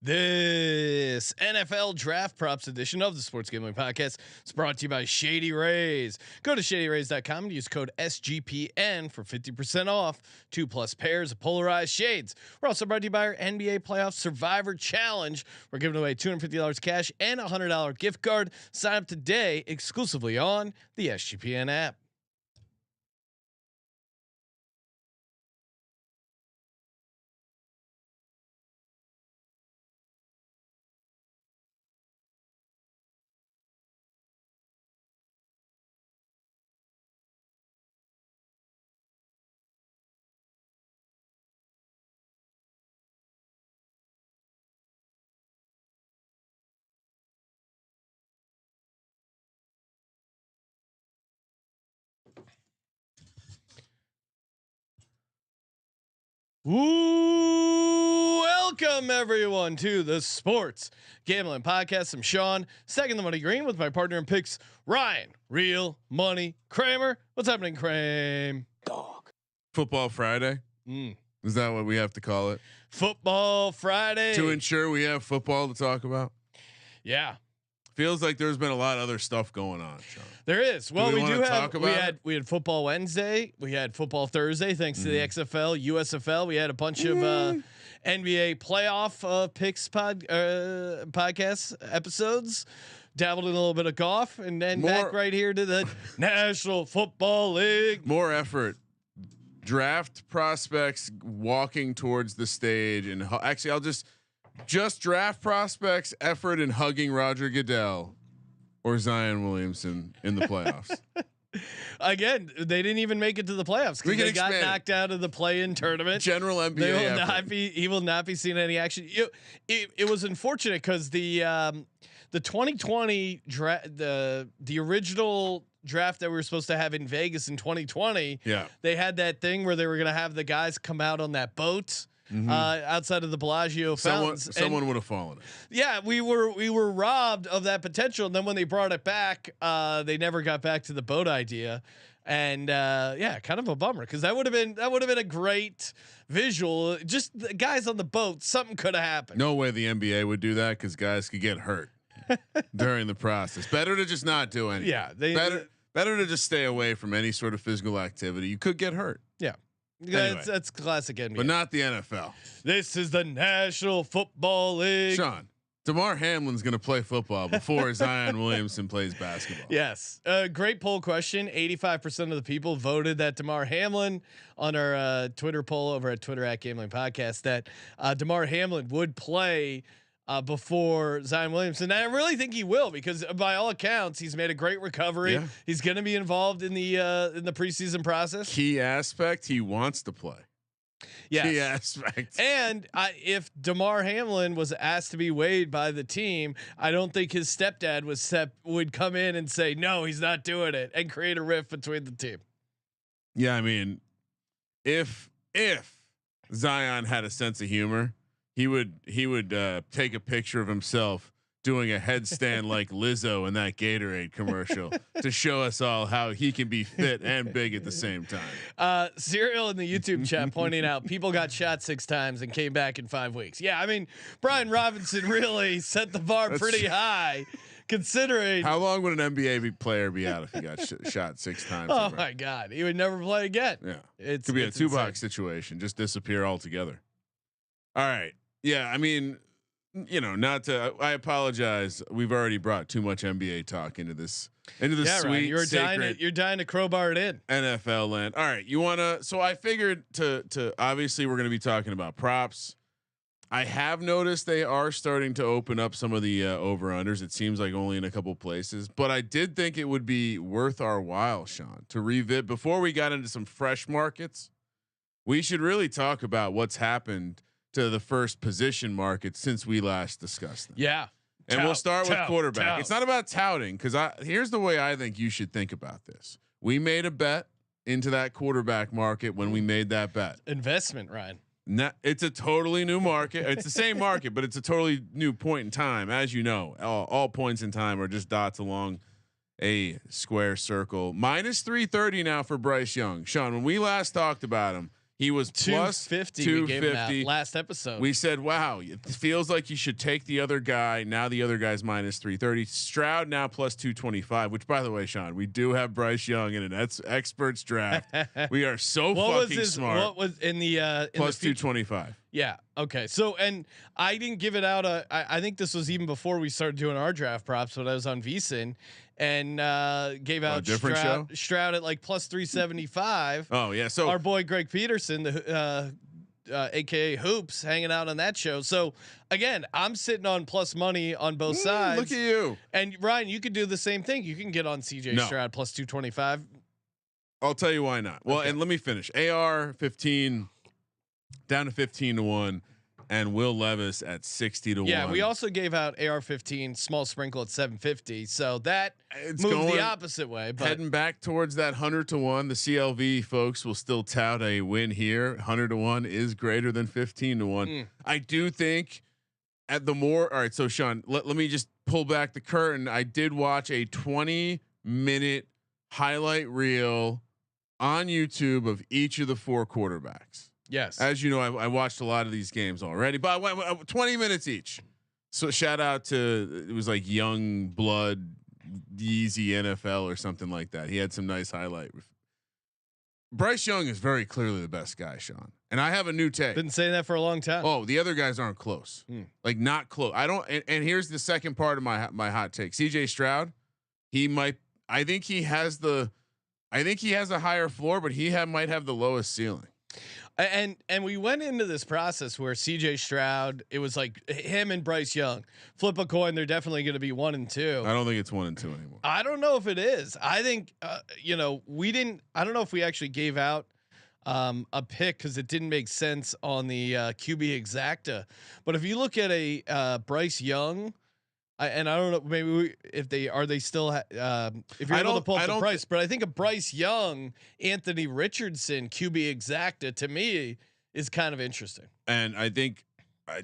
This NFL Draft Props edition of the Sports Gambling Podcast is brought to you by Shady Rays. Go to shadyrays.com and use code SGPN for 50% off 2+ pairs of polarized shades. We're also brought to you by our NBA Playoff Survivor Challenge. We're giving away $250 cash and a $100 gift card. Sign up today exclusively on the SGPN app. Welcome everyone to the Sports Gambling Podcast. I'm Sean, second the money green with my partner in picks, Ryan, Real Money Kramer. What's happening, Kramer? Dog. Football Friday. Is that what we have to call it? Football Friday. To ensure we have football to talk about. Yeah. Feels like there's been a lot of other stuff going on, Sean. There is. Well, we do have. We had football Wednesday. We had football Thursday, thanks to the XFL, USFL. We had a bunch of NBA playoff picks podcast episodes. Dabbled in a little bit of golf, and then back right here to the National Football League. More effort. Draft prospects walking towards the stage, and actually, I'll just draft prospects, effort in hugging Roger Goodell or Zion Williamson in the playoffs. Again, they didn't even make it to the playoffs because they got knocked out of the play-in tournament. General NBA. He will not be seeing any action. It was unfortunate because the 2020 draft, the original draft that we were supposed to have in Vegas in 2020. Yeah, they had that thing where they were going to have the guys come out on that boat. Outside of the Bellagio fountains. Someone would have fallen. Yeah, we were robbed of that potential. And then when they brought it back, they never got back to the boat idea. And kind of a bummer because that would have been a great visual. Just the guys on the boat, something could have happened. No way the NBA would do that because guys could get hurt during the process. Better to just not do anything. Yeah, better to just stay away from any sort of physical activity. You could get hurt. Yeah. Anyway, that's classic NBA, but not the NFL. This is the National Football League. Sean, DeMar Hamlin's going to play football before Zion Williamson plays basketball. Yes, great poll question. 85% of the people voted that DeMar Hamlin on our Twitter poll over at Twitter @Gambling Podcast that DeMar Hamlin would play before Zion Williamson. And I really think he will because by all accounts he's made a great recovery. Yeah. He's going to be involved in the preseason process. Key aspect, he wants to play. Yes. Key aspect. And if DeMar Hamlin was asked to be waived by the team, I don't think his stepdad would come in and say no, he's not doing it, and create a rift between the team. Yeah, I mean, if Zion had a sense of humor, he would take a picture of himself doing a headstand like Lizzo in that Gatorade commercial to show us all how he can be fit and big at the same time. Serial in the YouTube chat pointing out people got shot 6 times and came back in 5 weeks. Yeah, I mean Brian Robinson really set the bar pretty high. Considering how long would an NBA player be out if he got shot 6 times? Oh my God, he would never play again. Yeah, it could be a Tupac situation, just disappear altogether. All right. Yeah, I mean, not to. I apologize. We've already brought too much NBA talk into this. Sweet. Right. You're dying to crowbar it in NFL land. All right, you wanna? So I figured to obviously we're gonna be talking about props. I have noticed they are starting to open up some of the over unders. It seems like only in a couple places, but I did think it would be worth our while, Sean, to revisit before we got into some fresh markets. We should really talk about what's happened to the first position market since we last discussed them. Yeah. And we'll start with quarterback. It's not about touting because here's the way I think you should think about this. We made a bet into that quarterback market when we made that bet. Investment, Ryan. It's a totally new market. It's the same market, but it's a totally new point in time. As you know, all points in time are just dots along a square circle. -330 now for Bryce Young. Sean, when we last talked about him, He was plus 250. We gave him out last episode. We said, wow, it feels like you should take the other guy. Now the other guy's minus 330. Stroud now plus 225, which by the way, Sean, we do have Bryce Young in an experts draft. We are so fucking smart. What was in the plus 225? Yeah. Okay. So, and I didn't give it out. I think this was even before we started doing our draft props, when I was on VSiN and gave out Stroud at like plus 375. Oh yeah. So our boy Greg Peterson, AKA Hoops, hanging out on that show. So again, I'm sitting on plus money on both sides. Look at you. And Ryan, you could do the same thing. You can get on CJ Stroud plus 225. I'll tell you why not. Well, and let me finish. AR 15 down to 15-1, and Will Levis at 60-1. Yeah, we also gave out AR-15 small sprinkle at 750, so that it's moved going the opposite way. But heading back towards that 100-1, the CLV folks will still tout a win here. 100-1 is greater than 15-1. I do think at the more. All right, so Sean, let me just pull back the curtain. I did watch a 20-minute highlight reel on YouTube of each of the 4 quarterbacks. Yes. As you know, I watched a lot of these games already, but I went 20 minutes each. So shout out to, it was like Young Blood, Yeezy NFL or something like that. He had some nice highlight. Bryce Young is very clearly the best guy, Sean. And I have a new take. Been saying that for a long time. Oh, the other guys aren't close. Like not close. I don't. And here's the second part of my hot take. CJ Stroud, he might. I think he has a higher floor, but he might have the lowest ceiling. And we went into this process where CJ Stroud, it was like him and Bryce Young, flip a coin. They're definitely going to be 1 and 2. I don't think it's 1 and 2 anymore. I don't know if it is. I think we didn't. I don't know if we actually gave out a pick because it didn't make sense on the QB exacta. But if you look at a Bryce Young. And I don't know, maybe if they still if you're able to pull up the price, but I think a Bryce Young, Anthony Richardson QB exacta to me is kind of interesting. And I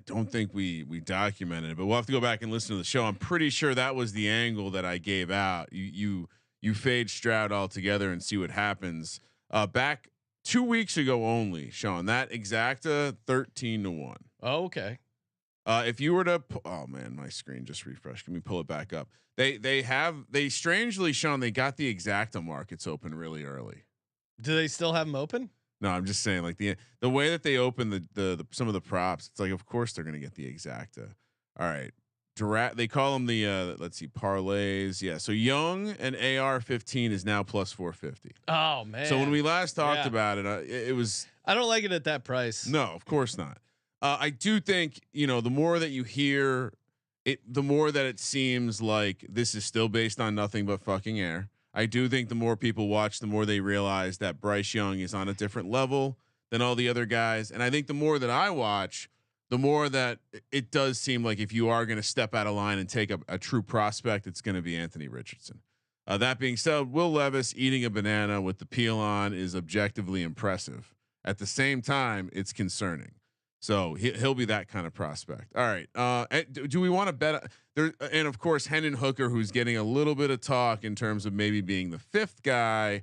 don't think we documented it, but we'll have to go back and listen to the show. I'm pretty sure that was the angle that I gave out. You fade Stroud altogether and see what happens. Back 2 weeks ago only, Sean, that exacta 13-1. Oh, okay. If you were to, oh man, my screen just refreshed. Can we pull it back up? They strangely, Sean, they got the exacta markets open really early. Do they still have them open? No, I'm just saying, like the way that they open the some of the props, it's like, of course they're gonna get the exacta. All right, they call them the let's see, parlays. Yeah, so Young and AR-15 is now plus 450. Oh man. So when we last talked about it, it was. I don't like it at that price. No, of course not. I do think, the more that you hear it, the more that it seems like this is still based on nothing but fucking air. I do think the more people watch, the more they realize that Bryce Young is on a different level than all the other guys. And I think the more that I watch, the more that it does seem like if you are going to step out of line and take a true prospect, it's going to be Anthony Richardson. That being said, Will Levis eating a banana with the peel on is objectively impressive. At the same time, it's concerning. So he'll be that kind of prospect. All right. Do we want to bet there? And of course, Hendon Hooker, who's getting a little bit of talk in terms of maybe being the 5th guy,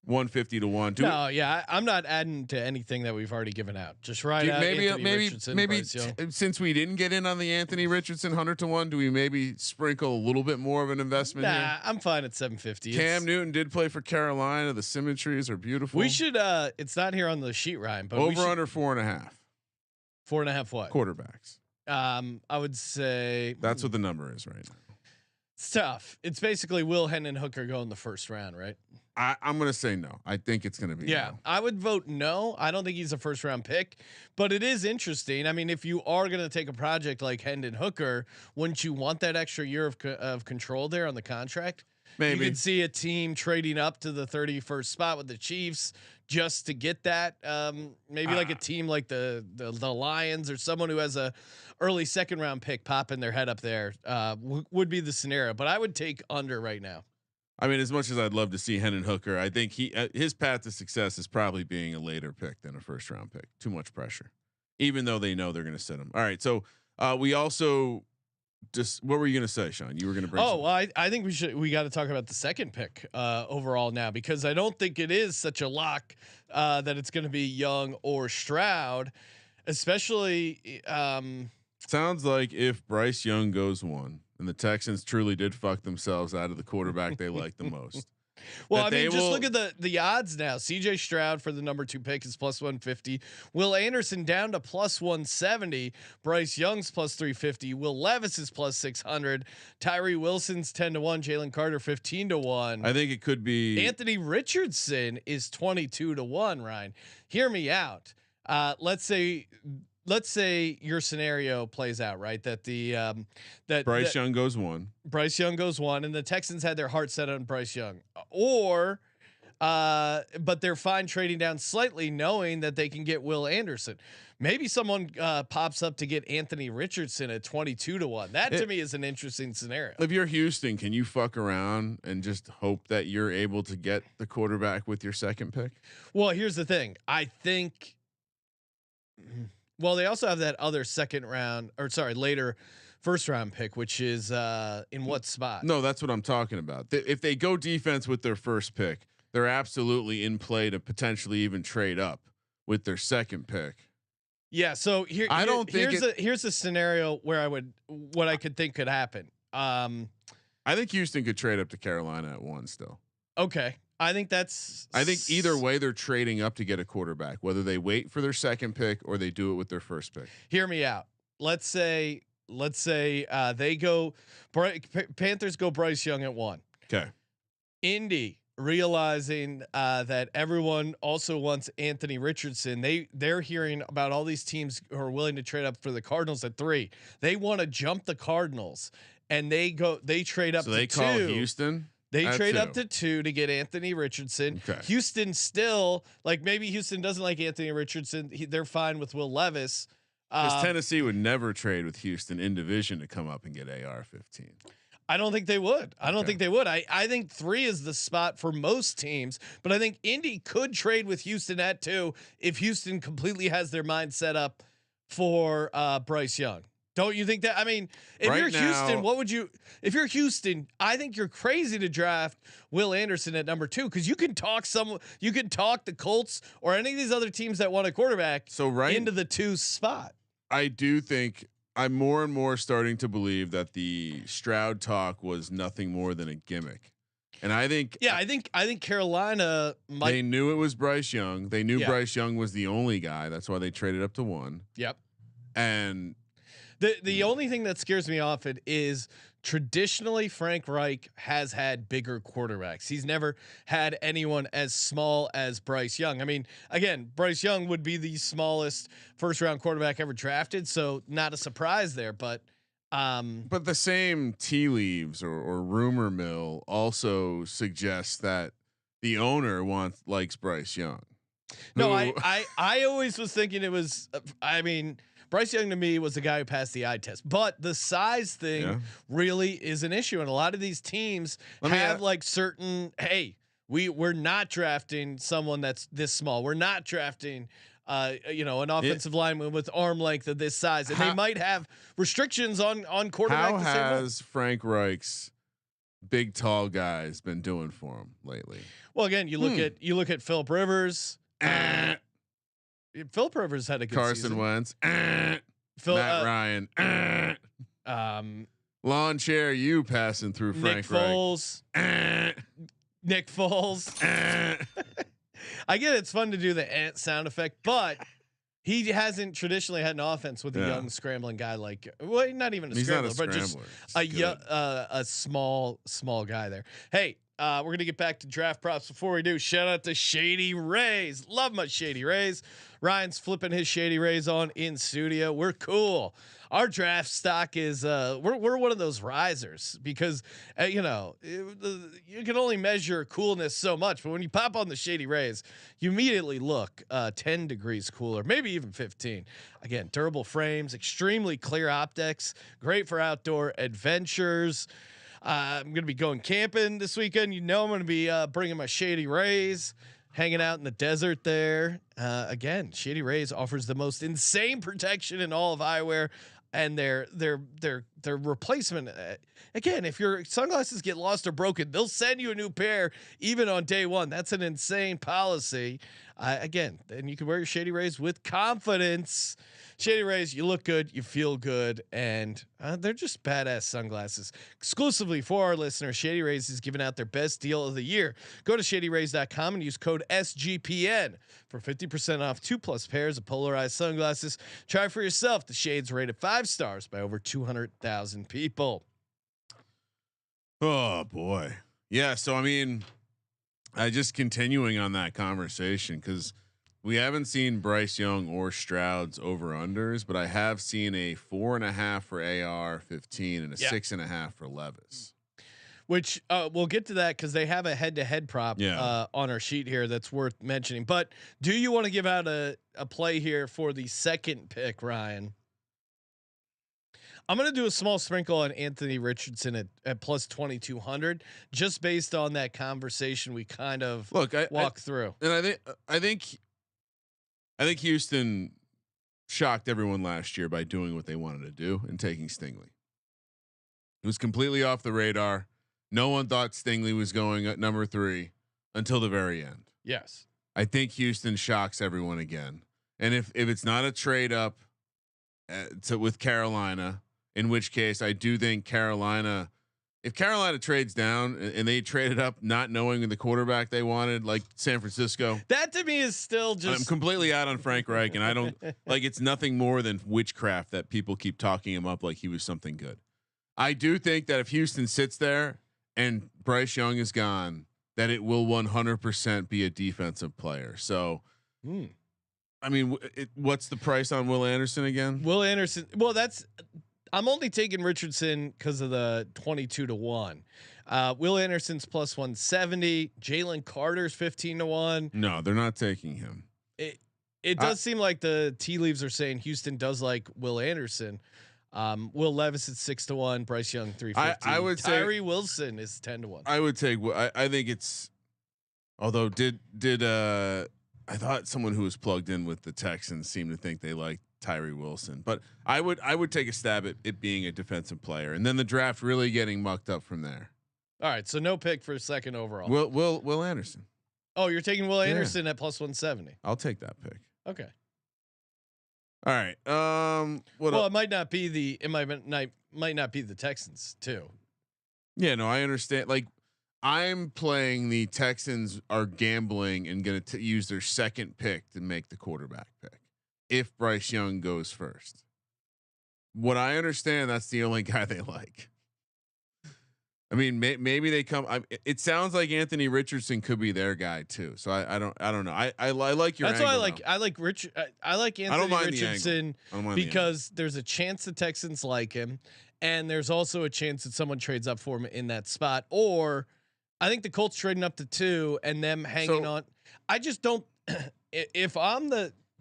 150-1. I'm not adding to anything that we've already given out. Just right. Maybe since we didn't get in on the Anthony Richardson 100-1, do we maybe sprinkle a little bit more of an investment? Nah, I'm fine at 750. Cam Newton did play for Carolina. The symmetries are beautiful. We should. It's not here on the sheet, Ryan. But over under 4.5. 4.5 what? Quarterbacks. I would say that's what the number is right now. It's tough. It's basically will Hendon Hooker go in the first round, right? I'm going to say no. I think it's going to be no. I would vote no. I don't think he's a first round pick, but it is interesting. I mean, if you are going to take a project like Hendon Hooker, wouldn't you want that extra year of control there on the contract? Maybe you could see a team trading up to the 31st spot with the Chiefs just to get that. Maybe like a team like the Lions or someone who has a early 2nd round pick popping their head up there would be the scenario. But I would take under right now. I mean, as much as I'd love to see Hendon Hooker, I think his path to success is probably being a later pick than a 1st round pick. Too much pressure, even though they know they're going to sit him. All right, so we also just what were you gonna say, Sean? You were gonna bring. Oh, well, I think we got to talk about the second pick overall now, because I don't think it is such a lock that it's going to be Young or Stroud, especially. Sounds like if Bryce Young goes 1 and the Texans truly did fuck themselves out of the quarterback they like the most. Well, I mean, just look at the odds now. CJ Stroud for the number 2 pick is plus 150. Will Anderson down to plus 170. Bryce Young's plus 350. Will Levis is plus 600. Tyree Wilson's 10-1. Jalen Carter 15-1. I think it could be Anthony Richardson is 22-1. Ryan, hear me out. Let's say your scenario plays out, right? That that Bryce Young goes 1. Bryce Young goes 1, and the Texans had their heart set on Bryce Young, but they're fine trading down slightly, knowing that they can get Will Anderson. Maybe someone pops up to get Anthony Richardson at 22-1. That to me is an interesting scenario. If you're Houston, can you fuck around and just hope that you're able to get the quarterback with your second pick? Well, here's the thing. I think. Well, they also have that other later first round pick, which is in what spot? No, that's what I'm talking about. If they go defense with their first pick, they're absolutely in play to potentially even trade up with their second pick. Yeah. So here's a scenario where what I could think could happen. I think Houston could trade up to Carolina at 1 still. Okay. I think either way they're trading up to get a quarterback, whether they wait for their second pick or they do it with their first pick. Hear me out. Let's say they go Panthers go Bryce Young at 1. Okay. Indy realizing that everyone also wants Anthony Richardson. They're hearing about all these teams who are willing to trade up for the Cardinals at 3. They want to jump the Cardinals, and they trade up. So they call Houston. They trade up to 2 to get Anthony Richardson. Okay. Houston still, like, maybe Houston doesn't like Anthony Richardson. They're fine with Will Levis. Because Tennessee would never trade with Houston in division to come up and get AR-15. I don't think they would. I think 3 is the spot for most teams, but I think Indy could trade with Houston at 2 if Houston completely has their mind set up for Bryce Young. Don't you think that? I mean, if you're Houston, if you're Houston, I think you're crazy to draft Will Anderson at number 2, because you can talk the Colts or any of these other teams that want a quarterback into the 2 spot. I do think I'm more and more starting to believe that the Stroud talk was nothing more than a gimmick. And I think Carolina they knew it was Bryce Young. They knew Bryce Young was the only guy. That's why they traded up to 1. Yep. And the only thing that scares me off it is traditionally Frank Reich has had bigger quarterbacks. He's never had anyone as small as Bryce Young. I mean, again, Bryce Young would be the smallest first round quarterback ever drafted, so not a surprise there. But the same tea leaves or rumor mill also suggests that the owner likes Bryce Young. No, I always was thinking it was. I mean, Bryce Young to me was the guy who passed the eye test, but the size thing really is an issue, and a lot of these teams have like certain. Hey, we're not drafting someone that's this small. We're not drafting. An offensive lineman with arm length of this size, and they might have restrictions on quarterback. How has Frank Reich's big tall guys been doing for him lately? Well, again, you look at Philip Rivers. Philip Rivers had a good Carson season. Wentz. Matt Ryan. Lawn chair, you passing through Frank Foles. Nick Foles. I get it's fun to do the ant sound effect, but he hasn't traditionally had an offense with a young scrambling guy like. Well, not even a scrambler, but just a small guy there. Hey. We're gonna get back to draft props. Before we do, shout out to Shady Rays. Love my Shady Rays. Ryan's flipping his Shady Rays on in studio. We're cool. Our draft stock is we're one of those risers because you can only measure coolness so much, but when you pop on the Shady Rays, you immediately look 10 degrees cooler, maybe even 15. Again, durable frames, extremely clear optics, great for outdoor adventures. I'm going to be going camping this weekend. I'm going to be bringing my Shady Rays, hanging out in the desert there. Again, Shady Rays offers the most insane protection in all of eyewear, and their their replacement. Again, if your sunglasses get lost or broken, they'll send you a new pair even on day one. That's an insane policy. Again, and you can wear your Shady Rays with confidence. Shady Rays, you look good, you feel good, and they're just badass sunglasses. Exclusively for our listeners, Shady Rays is giving out their best deal of the year. Go to shadyrays.com and use code SGPN for 50% off 2+ pairs of polarized sunglasses. Try for yourself. The shades rated 5 stars by over 200,000 people. Oh boy. Yeah. So, I mean, I just continuing on that conversation, because we haven't seen Bryce Young or Stroud's over unders, but I have seen a 4.5 for AR-15 and a 6.5 for Levis. Which we'll get to that because they have a head-to-head prop on our sheet here that's worth mentioning. But do you want to give out a play here for the second pick, Ryan? I'm going to do a small sprinkle on Anthony Richardson at plus 2,200, just based on that conversation we kind of walked through. And I think Houston shocked everyone last year by doing what they wanted to do and taking Stingley. It was completely off the radar. No one thought Stingley was going at number 3 until the very end. Yes. I think Houston shocks everyone again. And if it's not a trade up with Carolina, in which case I do think Carolina, if Carolina trades down and they traded up not knowing the quarterback they wanted, like San Francisco, that to me is still just, I'm completely out on Frank Reich, and I don't like, it's nothing more than witchcraft that people keep talking him up like he was something good. I do think that if Houston sits there and Bryce Young is gone, that it will 100% be a defensive player. So, I mean, what's the price on Will Anderson again? Will Anderson. Well, I'm only taking Richardson because of the 22-1. Will Anderson's plus 170. Jalen Carter's 15-1. No, they're not taking him. It does seem like the tea leaves are saying Houston does like Will Anderson. Will Levis is 6-1. Bryce Young 350. I would say Tyree Wilson is 10-1. I would take. I think it's. Although I thought someone who was plugged in with the Texans seemed to think they liked Tyree Wilson, but I would take a stab at it being a defensive player, and then the draft really getting mucked up from there. All right, so no pick for second overall. Will Anderson. Oh, you're taking Will Anderson at plus 170. I'll take that pick. Okay. All right. It might not be the Texans too. Yeah, no, I understand. Like, I'm playing the Texans are gambling and going to use their second pick to make the quarterback pick if Bryce Young goes first. What I understand, that's the only guy they like. I mean, maybe they come. It sounds like Anthony Richardson could be their guy too. So I don't know. I like your. That's why I like Anthony Richardson because there's a chance the Texans like him, and there's also a chance that someone trades up for him in that spot. Or I think the Colts trading up to 2 and them hanging on. I just don't. If I'm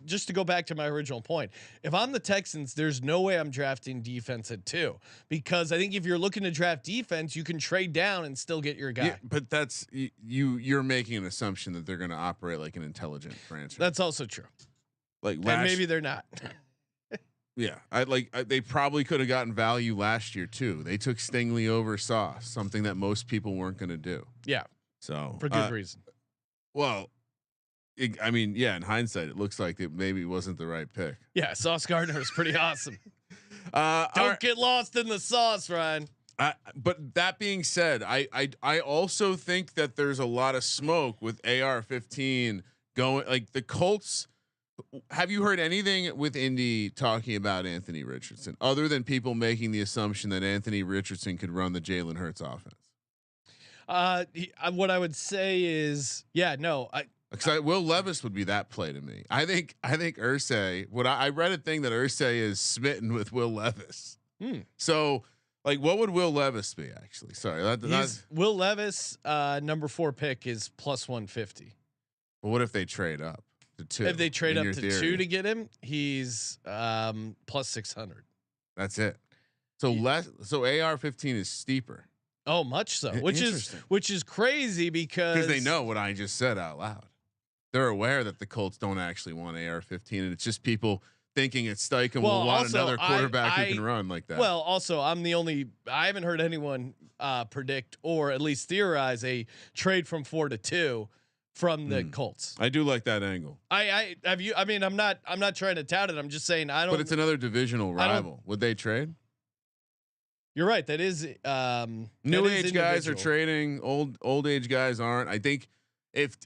just to go back to my original point, if I'm the Texans, there's no way I'm drafting defense at 2, because I think if you're looking to draft defense, you can trade down and still get your guy. Yeah, but that's you're making an assumption that they're going to operate like an intelligent franchise. That's also true. Like and maybe they're not. Yeah, they probably could have gotten value last year too. They took Stingley over Sauce, something that most people weren't going to do. Yeah. So for good reason. Well, I mean, yeah. In hindsight, it looks like it maybe wasn't the right pick. Yeah, Sauce Gardner is pretty awesome. Don't get lost in the sauce, Ryan. But that being said, I also think that there's a lot of smoke with AR-15 going. Like the Colts. Have you heard anything with Indy talking about Anthony Richardson other than people making the assumption that Anthony Richardson could run the Jalen Hurts offense? What I would say is, because Will Levis would be that play to me. I think Irsay. I read a thing that Irsay is smitten with Will Levis. So, like, what would Will Levis be actually? Sorry, Will Levis, number 4 pick is plus 150. Well, what if they trade up to 2? If they trade up to 2 to get him, he's plus 600. That's it. So So AR-15 is steeper. Oh, much so. Which is crazy because they know what I just said out loud. They're aware that the Colts don't actually want AR-15, and it's just people thinking it's Steichen will want another quarterback who can run like that. Well, also I haven't heard anyone predict or at least theorize a trade from 4 to 2 from the Colts. I do like that angle. I mean, I'm not trying to tout it. I'm just saying I don't. But it's another divisional rival. Would they trade? You're right. That is new age guys are trading. Old age guys aren't. I think if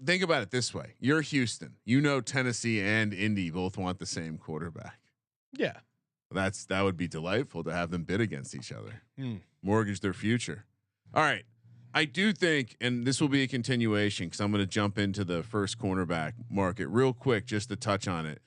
think about it this way, you're Houston. You know Tennessee and Indy both want the same quarterback. Yeah, that would be delightful to have them bid against each other, mortgage their future. All right, I do think, and this will be a continuation because I'm going to jump into the first cornerback market real quick just to touch on it.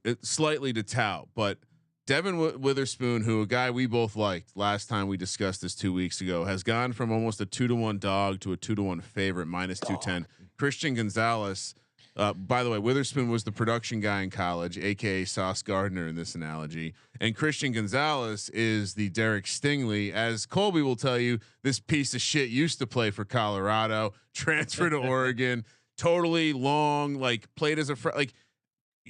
It's slightly to tout, but Devin Witherspoon, who a guy we both liked last time we discussed this 2 weeks ago, has gone from almost a 2-1 dog to a 2-1 favorite, -210. Christian Gonzalez, by the way, Witherspoon was the production guy in college, aka Sauce Gardner in this analogy, and Christian Gonzalez is the Derek Stingley. As Colby will tell you, this piece of shit used to play for Colorado, transferred to Oregon, totally long, like played as a like.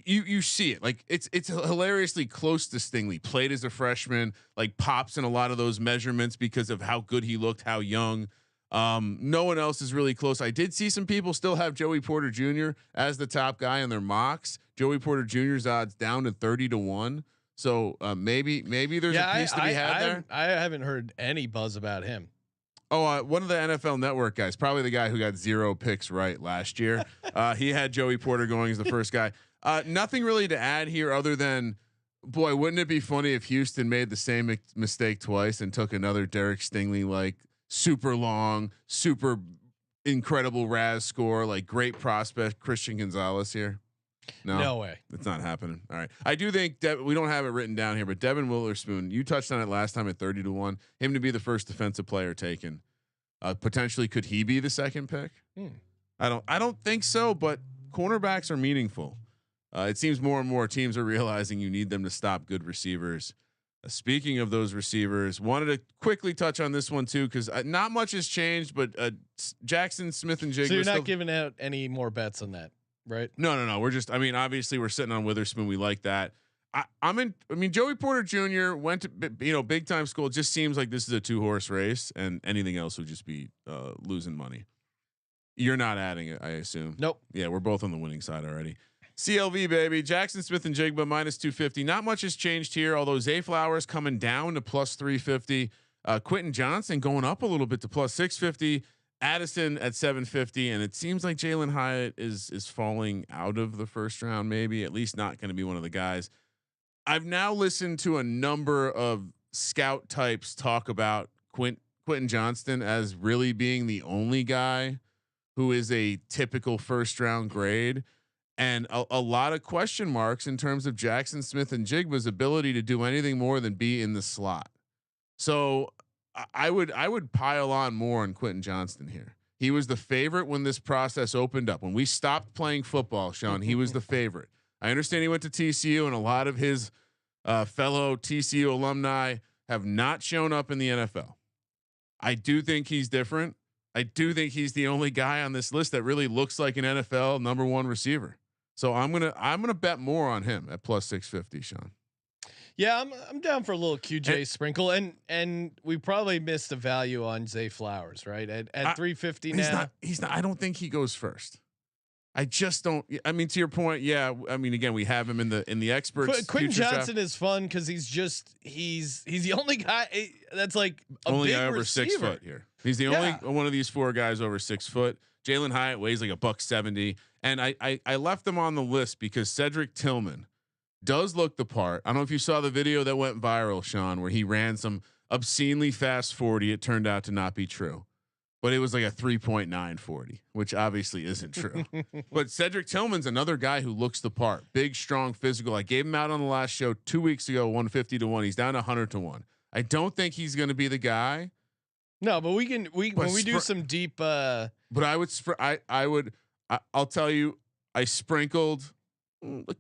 You see it, like it's hilariously close to Stingley. Played as a freshman, like pops in a lot of those measurements because of how good he looked, how young. No one else is really close. I did see some people still have Joey Porter Jr. as the top guy in their mocks. Joey Porter Jr.'s odds down to 30-1. So maybe there's a piece to be had there. I haven't heard any buzz about him. Oh, one of the NFL Network guys, probably the guy who got 0 picks right last year. He had Joey Porter going as the first guy. Nothing really to add here other than, boy, wouldn't it be funny if Houston made the same mistake twice and took another Derek Stingley, like super long, super incredible RAS score, like great prospect Christian Gonzalez here? No way. It's not happening. All right. I do think we don't have it written down here, but Devin Witherspoon, you touched on it last time at 30-1, him to be the first defensive player taken. Potentially, could he be the second pick? I don't think so, but cornerbacks are meaningful. It seems more and more teams are realizing you need them to stop good receivers. Speaking of those receivers, wanted to quickly touch on this one too, because not much has changed, but Jackson Smith-Njigba. So you're not giving out any more bets on that, right? No. We're just, obviously we're sitting on Witherspoon. We like that. Joey Porter Jr. went to, big time school. It just seems like this is a 2-horse race and anything else would just be losing money. You're not adding it, I assume. Nope. Yeah. We're both on the winning side already. CLV baby, Jackson Smith-Njigba -250. Not much has changed here, although Zay Flowers coming down to +350. Quentin Johnson going up a little bit to +650. Addison at 750, and it seems like Jalen Hyatt is falling out of the first round. Maybe at least not going to be one of the guys. I've now listened to a number of scout types talk about Quentin Johnston as really being the only guy who is a typical first round grade. And a lot of question marks in terms of Jackson Smith-Njigba's ability to do anything more than be in the slot. So I would pile on more on Quentin Johnston here. He was the favorite when this process opened up. When we stopped playing football, Sean, he was the favorite. I understand he went to TCU, and a lot of his fellow TCU alumni have not shown up in the NFL. I do think he's different. I do think he's the only guy on this list that really looks like an NFL #1 receiver. So I'm gonna bet more on him at +650, Sean. Yeah, I'm down for a little QJ sprinkle, and we probably missed the value on Zay Flowers, right? At 350 now. He's not. I don't think he goes first. I just don't. I mean, to your point, yeah. I mean, again, we have him in the experts. Quentin Johnson is fun because he's the only guy that's like only big guy over receiver. 6 foot here. He's the only one of these 4 guys over 6 foot. Jalen Hyatt weighs like $170, and I left him on the list because Cedric Tillman does look the part. I don't know if you saw the video that went viral, Sean, where he ran some obscenely fast 40. It turned out to not be true, but it was like a 3.9 40, which obviously isn't true. But Cedric Tillman's another guy who looks the part. Big, strong, physical. I gave him out on the last show 2 weeks ago, 150-1. He's down to 100-1. I don't think he's going to be the guy. No, but when we do some deep. But I'll tell you, I sprinkled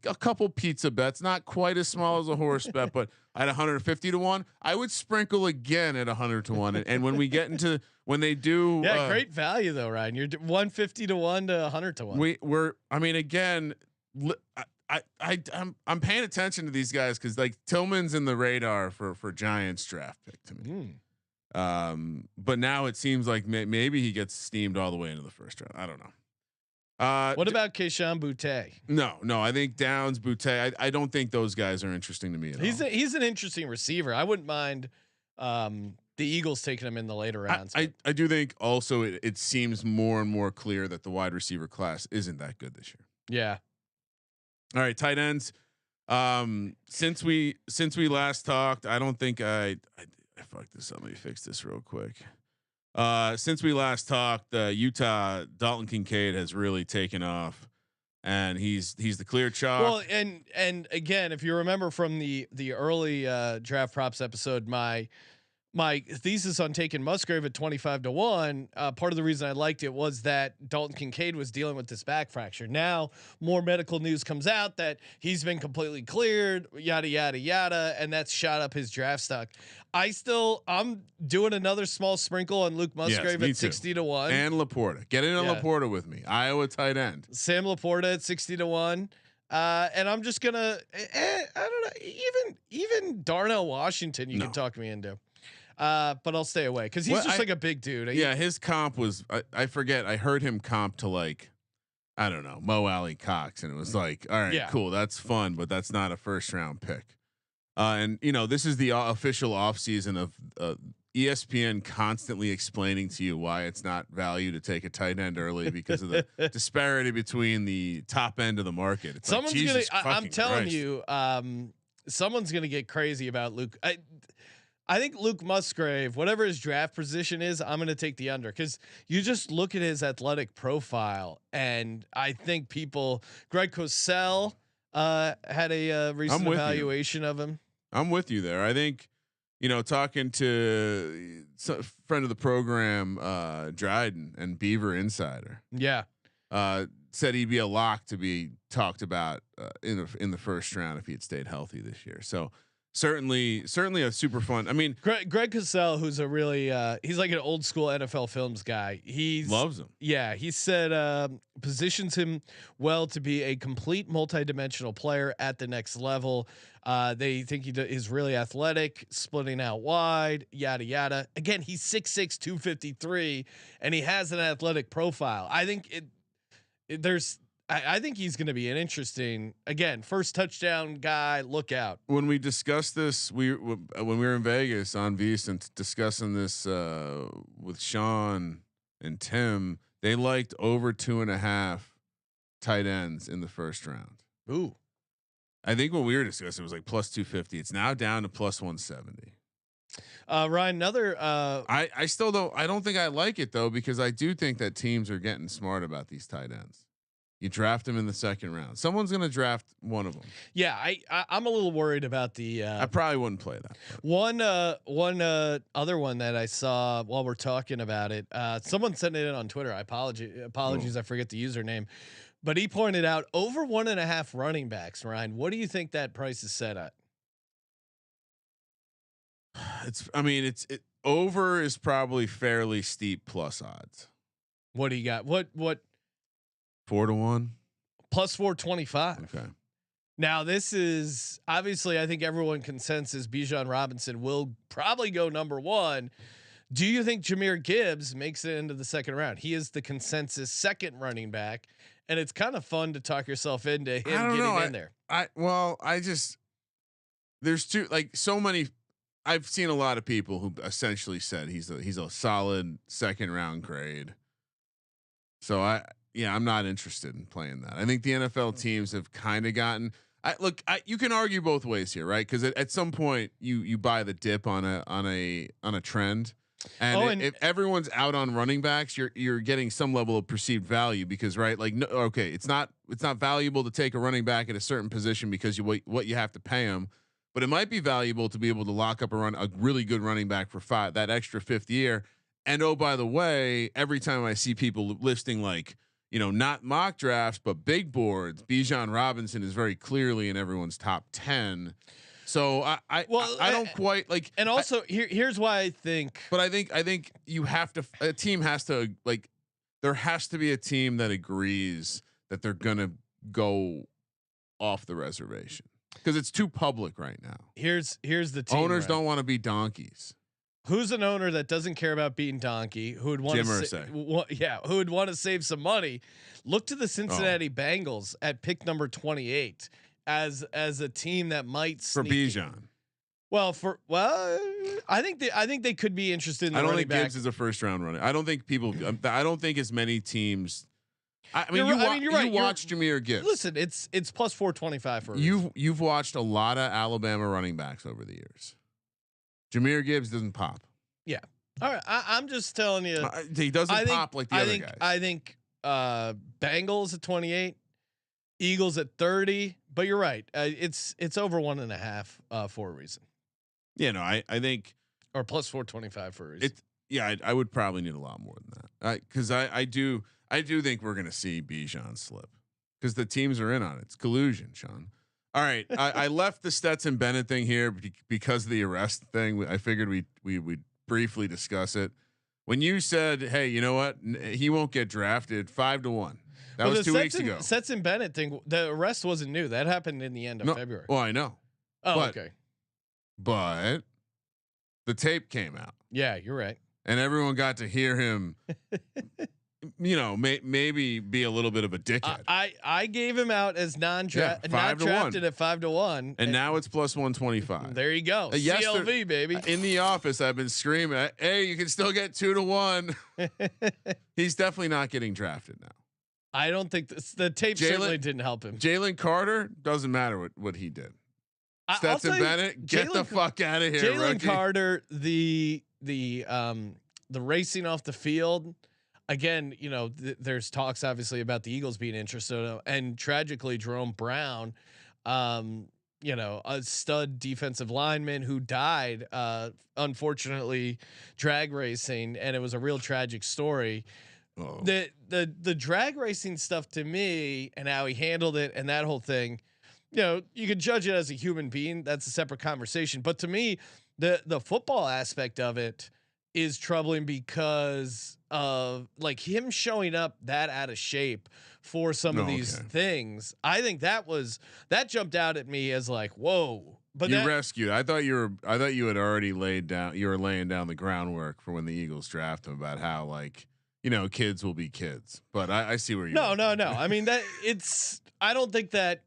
a couple pizza bets, not quite as small as a horse bet, but at 150-1, I would sprinkle again at 100-1. And when we get into when they do, great value though, Ryan. You're 150-1 to 100-1. We're. I mean, again, I'm paying attention to these guys because like Tillman's in the radar for Giants draft pick to me. But now it seems like maybe he gets steamed all the way into the first round. I don't know. What about Keyshawn Boutte? No. I think Downs, Boutte. I don't think those guys are interesting to me at all. He's an interesting receiver. I wouldn't mind the Eagles taking him in the later rounds. I do think also it seems more and more clear that the wide receiver class isn't that good this year. Yeah. All right, tight ends. Since we last talked, I don't think I fucked this up. Let me fix this real quick. Since we last talked, Utah Dalton Kincaid has really taken off, and he's the clear chalk. Well, and again, if you remember from the early draft props episode, my thesis on taking Musgrave at 25-1, part of the reason I liked it was that Dalton Kincaid was dealing with this back fracture. Now more medical news comes out that he's been completely cleared, yada, yada, yada. And that's shot up his draft stock. I'm doing another small sprinkle on Luke Musgrave at 60-1 and Laporta. Get in on Laporta with me. Iowa tight end. Sam Laporta at 60-1. And I'm just gonna, I don't know, even Darnell Washington, you can talk me into. But I'll stay away because he's just like a big dude. His comp was I forget. I heard him comp to like I don't know Mo Alley Cox, and it was like, all right, cool, that's fun, but that's not a first round pick. And this is the official offseason of ESPN constantly explaining to you why it's not value to take a tight end early because of the disparity between the top end of the market. It's someone's like, I'm telling you, someone's gonna get crazy about Luke. I think Luke Musgrave, whatever his draft position is, I'm going to take the under because you just look at his athletic profile, and I think Greg Cosell had a recent evaluation of him. I'm with you there. I think, talking to a friend of the program, Dryden and Beaver Insider, said he'd be a lock to be talked about in the first round if he had stayed healthy this year. So. Certainly a super fun. I mean, Greg Cosell, who's a really he's like an old school NFL films guy. He loves him. Yeah, he said positions him well to be a complete multidimensional player at the next level. They think he is really athletic, splitting out wide, yada yada. Again, he's 6'6", 253, and he has an athletic profile. I think I think he's going to be an interesting, again, first touchdown guy. Look out. When we discussed this, when we were in Vegas on VSiN discussing this with Sean and Tim, they liked over 2.5 tight ends in the first round. Ooh, I think when we were discussing, it was like plus 250. It's now down to plus 170. Ryan, another. I still don't. I don't think I like it though because I do think that teams are getting smart about these tight ends. You draft him in the second round. Someone's going to draft one of them. Yeah, I'm a little worried about the. I probably wouldn't play that. One other one that I saw while we're talking about it. Someone sent it in on Twitter. Apologies, I forget the username, but he pointed out over 1.5 running backs. Ryan, what do you think that price is set at? Over is probably fairly steep plus odds. What do you got? What? 4-1 plus 425. Okay. Now this is obviously, I think everyone consensus Bijan Robinson will probably go number 1. Do you think Jahmyr Gibbs makes it into the second round? He is the consensus second running back, and it's kind of fun to talk yourself into him getting in there. There's so many. I've seen a lot of people who essentially said he's a solid second round grade. So I'm not interested in playing that. I think the NFL teams have kind of gotten. You can argue both ways here, right? Because at some point you buy the dip on a trend, and if everyone's out on running backs, you're getting some level of perceived value because it's not valuable to take a running back at a certain position because what you have to pay them, but it might be valuable to be able to lock up a really good running back for that extra 5th year. And oh, by the way, every time I see people listing not mock drafts, but big boards, Bijan Robinson is very clearly in everyone's top 10. So I don't quite like. And also here's why I think. But I think you have to. A team has to there has to be a team that agrees that they're gonna go off the reservation because it's too public right now. Here's the team. Owners don't want to be donkeys. Who's an owner that doesn't care about beating donkey? Who would want who would want to save some money? Look to the Cincinnati Bengals at pick number 28 as a team that might for Bijan. I think they could be interested in the running back. Gibbs is a first round runner. I don't think as many teams. I mean, you're right. You watched Jahmyr Gibbs. Listen, it's plus 425 for you've watched a lot of Alabama running backs over the years. Jahmyr Gibbs doesn't pop. Yeah. All right. I'm just telling you, he doesn't pop like the other guys. I think Bengals at 28, Eagles at 30. But you're right. It's over 1.5 for a reason. Yeah. No, I think or plus 425 for a reason. I would probably need a lot more than that. Because I do think we're gonna see Bijan slip because the teams are in on it. It's collusion, Sean. All right, I left the Stetson Bennett thing here because of the arrest thing. I figured we would briefly discuss it. When you said, "Hey, you know what? He won't get drafted," 5-1. That was 2 weeks ago. Stetson Bennett thing. The arrest wasn't new. That happened in the end of February. Well, I know. Oh, okay. But the tape came out. Yeah, you're right. And everyone got to hear him. Maybe be a little bit of a dickhead. I gave him out as not drafted at 5-1, and now it's plus 125. There you go. CLV baby. In the office, I've been screaming, "Hey, you can still get 2-1." He's definitely not getting drafted now. I don't think the tape certainly didn't help him. Jalen Carter doesn't matter what he did. Stetson Bennett, get the fuck out of here. Jalen Carter, the racing off the field. Again, there's talks obviously about the Eagles being interested, and tragically, Jerome Brown, a stud defensive lineman who died, unfortunately, drag racing, and it was a real tragic story. Oh. The drag racing stuff to me and how he handled it and that whole thing, you could judge it as a human being. That's a separate conversation. But to me, the football aspect of it is troubling because of like him showing up that out of shape for some of these things. I think that jumped out at me as like, whoa. But you rescued. I thought you had already laid down. You were laying down the groundwork for when the Eagles draft him about how kids will be kids. But I see where you. No. I mean I don't think that.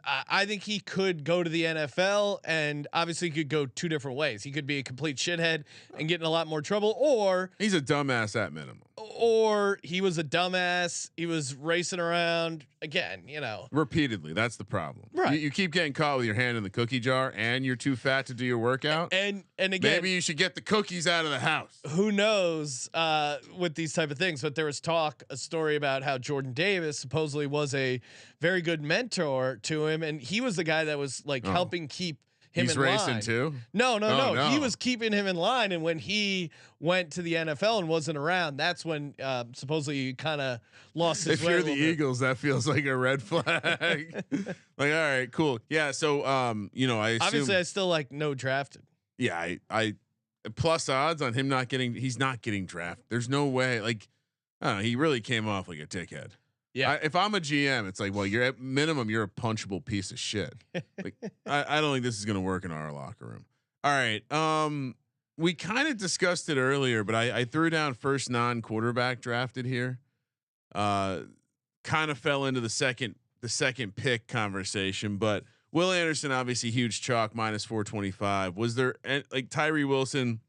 I think he could go to the NFL, and obviously he could go two different ways. He could be a complete shithead and get in a lot more trouble, or he's a dumbass at minimum. Or he was a dumbass. He was racing around again, repeatedly. That's the problem. Right. You keep getting caught with your hand in the cookie jar, and you're too fat to do your workout. And again, maybe you should get the cookies out of the house. Who knows with these type of things? But there was a story about how Jordan Davis supposedly was a very good mentor to him, and he was the guy that was helping keep him in line. He's racing too? No. He was keeping him in line, and when he went to the NFL and wasn't around, that's when supposedly he kind of lost his way. If you're the Eagles, that feels like a red flag. All right, cool. Yeah, so I assume, obviously I still no drafted. Yeah, I plus odds on him he's not getting drafted. There's no way. I don't know, he really came off like a dickhead. Yeah. If I'm a GM, it's like, well, you're at minimum, you're a punchable piece of shit. I don't think this is going to work in our locker room. All right. We kind of discussed it earlier, but I threw down first non-quarterback drafted here. Kind of fell into the second pick conversation, but Will Anderson, obviously huge chalk, minus 425. Was there Tyree Wilson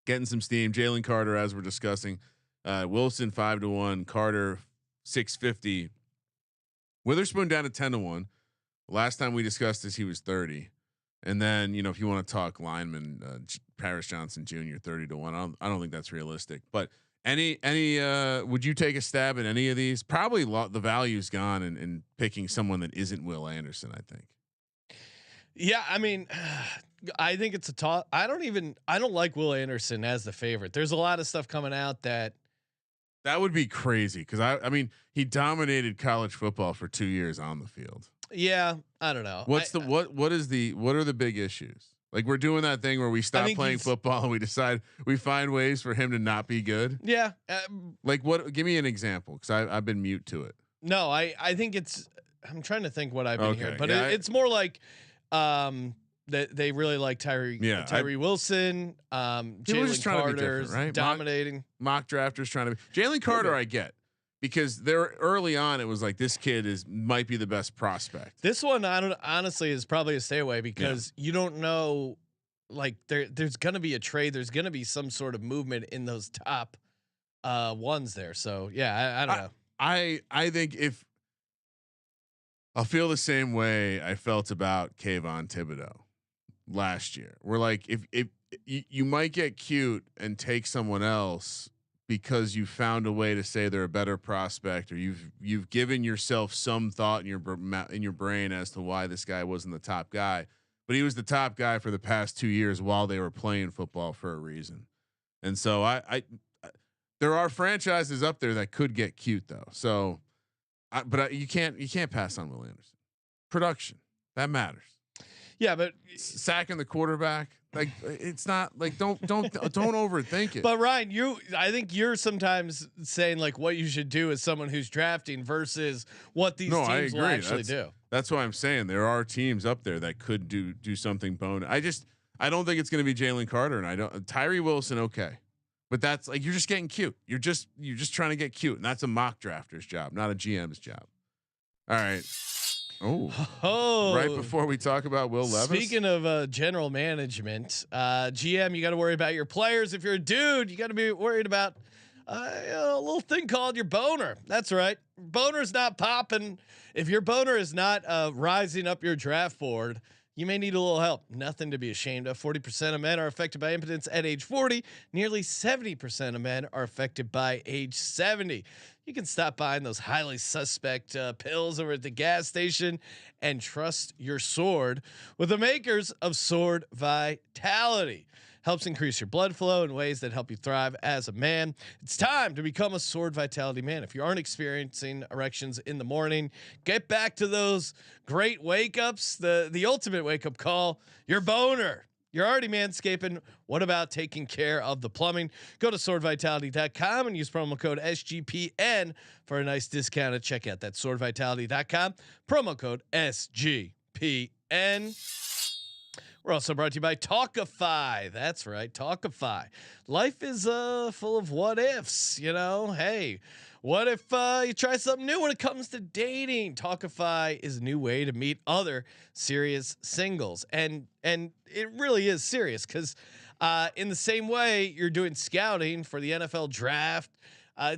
getting some steam? Jalen Carter, as we're discussing, Wilson 5-1, Carter 650. Witherspoon down to 10-1. Last time we discussed this, he was 30. And then, if you want to talk lineman, Paris Johnson Jr. 30-1. I don't think that's realistic. But any would you take a stab at any of these? Probably the value's gone in picking someone that isn't Will Anderson, I think. Yeah, I mean, I think it's a toss. I don't like Will Anderson as the favorite. There's a lot of stuff coming out that would be crazy because I mean he dominated college football for 2 years on the field. Yeah, I don't know. What are the big issues? We're doing that thing where we stop playing football and we find ways for him to not be good. Yeah. What? Give me an example because I've been mute to it. No, I think it's I'm trying to think what I've been hearing, but Yeah, it's more like that they really like Tyree Wilson. Jalen Carter's right? dominating. Mock drafters trying to be Jalen Carter. I get because they're early on. It was like this kid might be the best prospect. This one, honestly is probably a stay away because you don't know. Like there's gonna be a trade. There's gonna be some sort of movement in those top ones there. So yeah, I don't know. I think if I'll feel the same way I felt about Kayvon Thibodeau last year. We're like, if you might get cute and take someone else because you found a way to say they're a better prospect, or you've given yourself some thought in your brain as to why this guy wasn't the top guy, but he was the top guy for the past 2 years while they were playing football for a reason. And so I there are franchises up there that could get cute though. So, you can't pass on Will Anderson. Production that matters. Yeah, but sacking the quarterback, like it's not like don't overthink it. But Ryan, I think you're sometimes saying like what you should do as someone who's drafting versus what these teams will actually do. That's why I'm saying there are teams up there that could do something bonus. I don't think it's going to be Jalen Carter, and Tyree Wilson. Okay. But that's like, you're just getting cute. You're just trying to get cute. And that's a mock drafter's job, not a GM's job. All right. Oh, right before we talk about Will Levis. Speaking of general management, GM, you got to worry about your players. If you're a dude, you got to be worried about a little thing called your boner. That's right. Boner's not popping. If your boner is not rising up your draft board, you may need a little help. Nothing to be ashamed of. 40% of men are affected by impotence at age 40. Nearly 70% of men are affected by age 70. You can stop buying those highly suspect pills over at the gas station and trust your sword with the makers of Sword Vitality. Helps increase your blood flow in ways that help you thrive as a man. It's time to become a Sword Vitality man. If you aren't experiencing erections in the morning, get back to those great wake ups. The ultimate wake up call, your boner. You're already manscaping. What about taking care of the plumbing? Go to swordvitality.com and use promo code SGPN for a nice discount at checkout. That's swordvitality.com. Promo code SGPN. We're also brought to you by Talkify. That's right, Talkify. Life is full of what ifs. Hey, what if you try something new when it comes to dating? Talkify is a new way to meet other serious singles, and it really is serious because in the same way you're doing scouting for the NFL draft.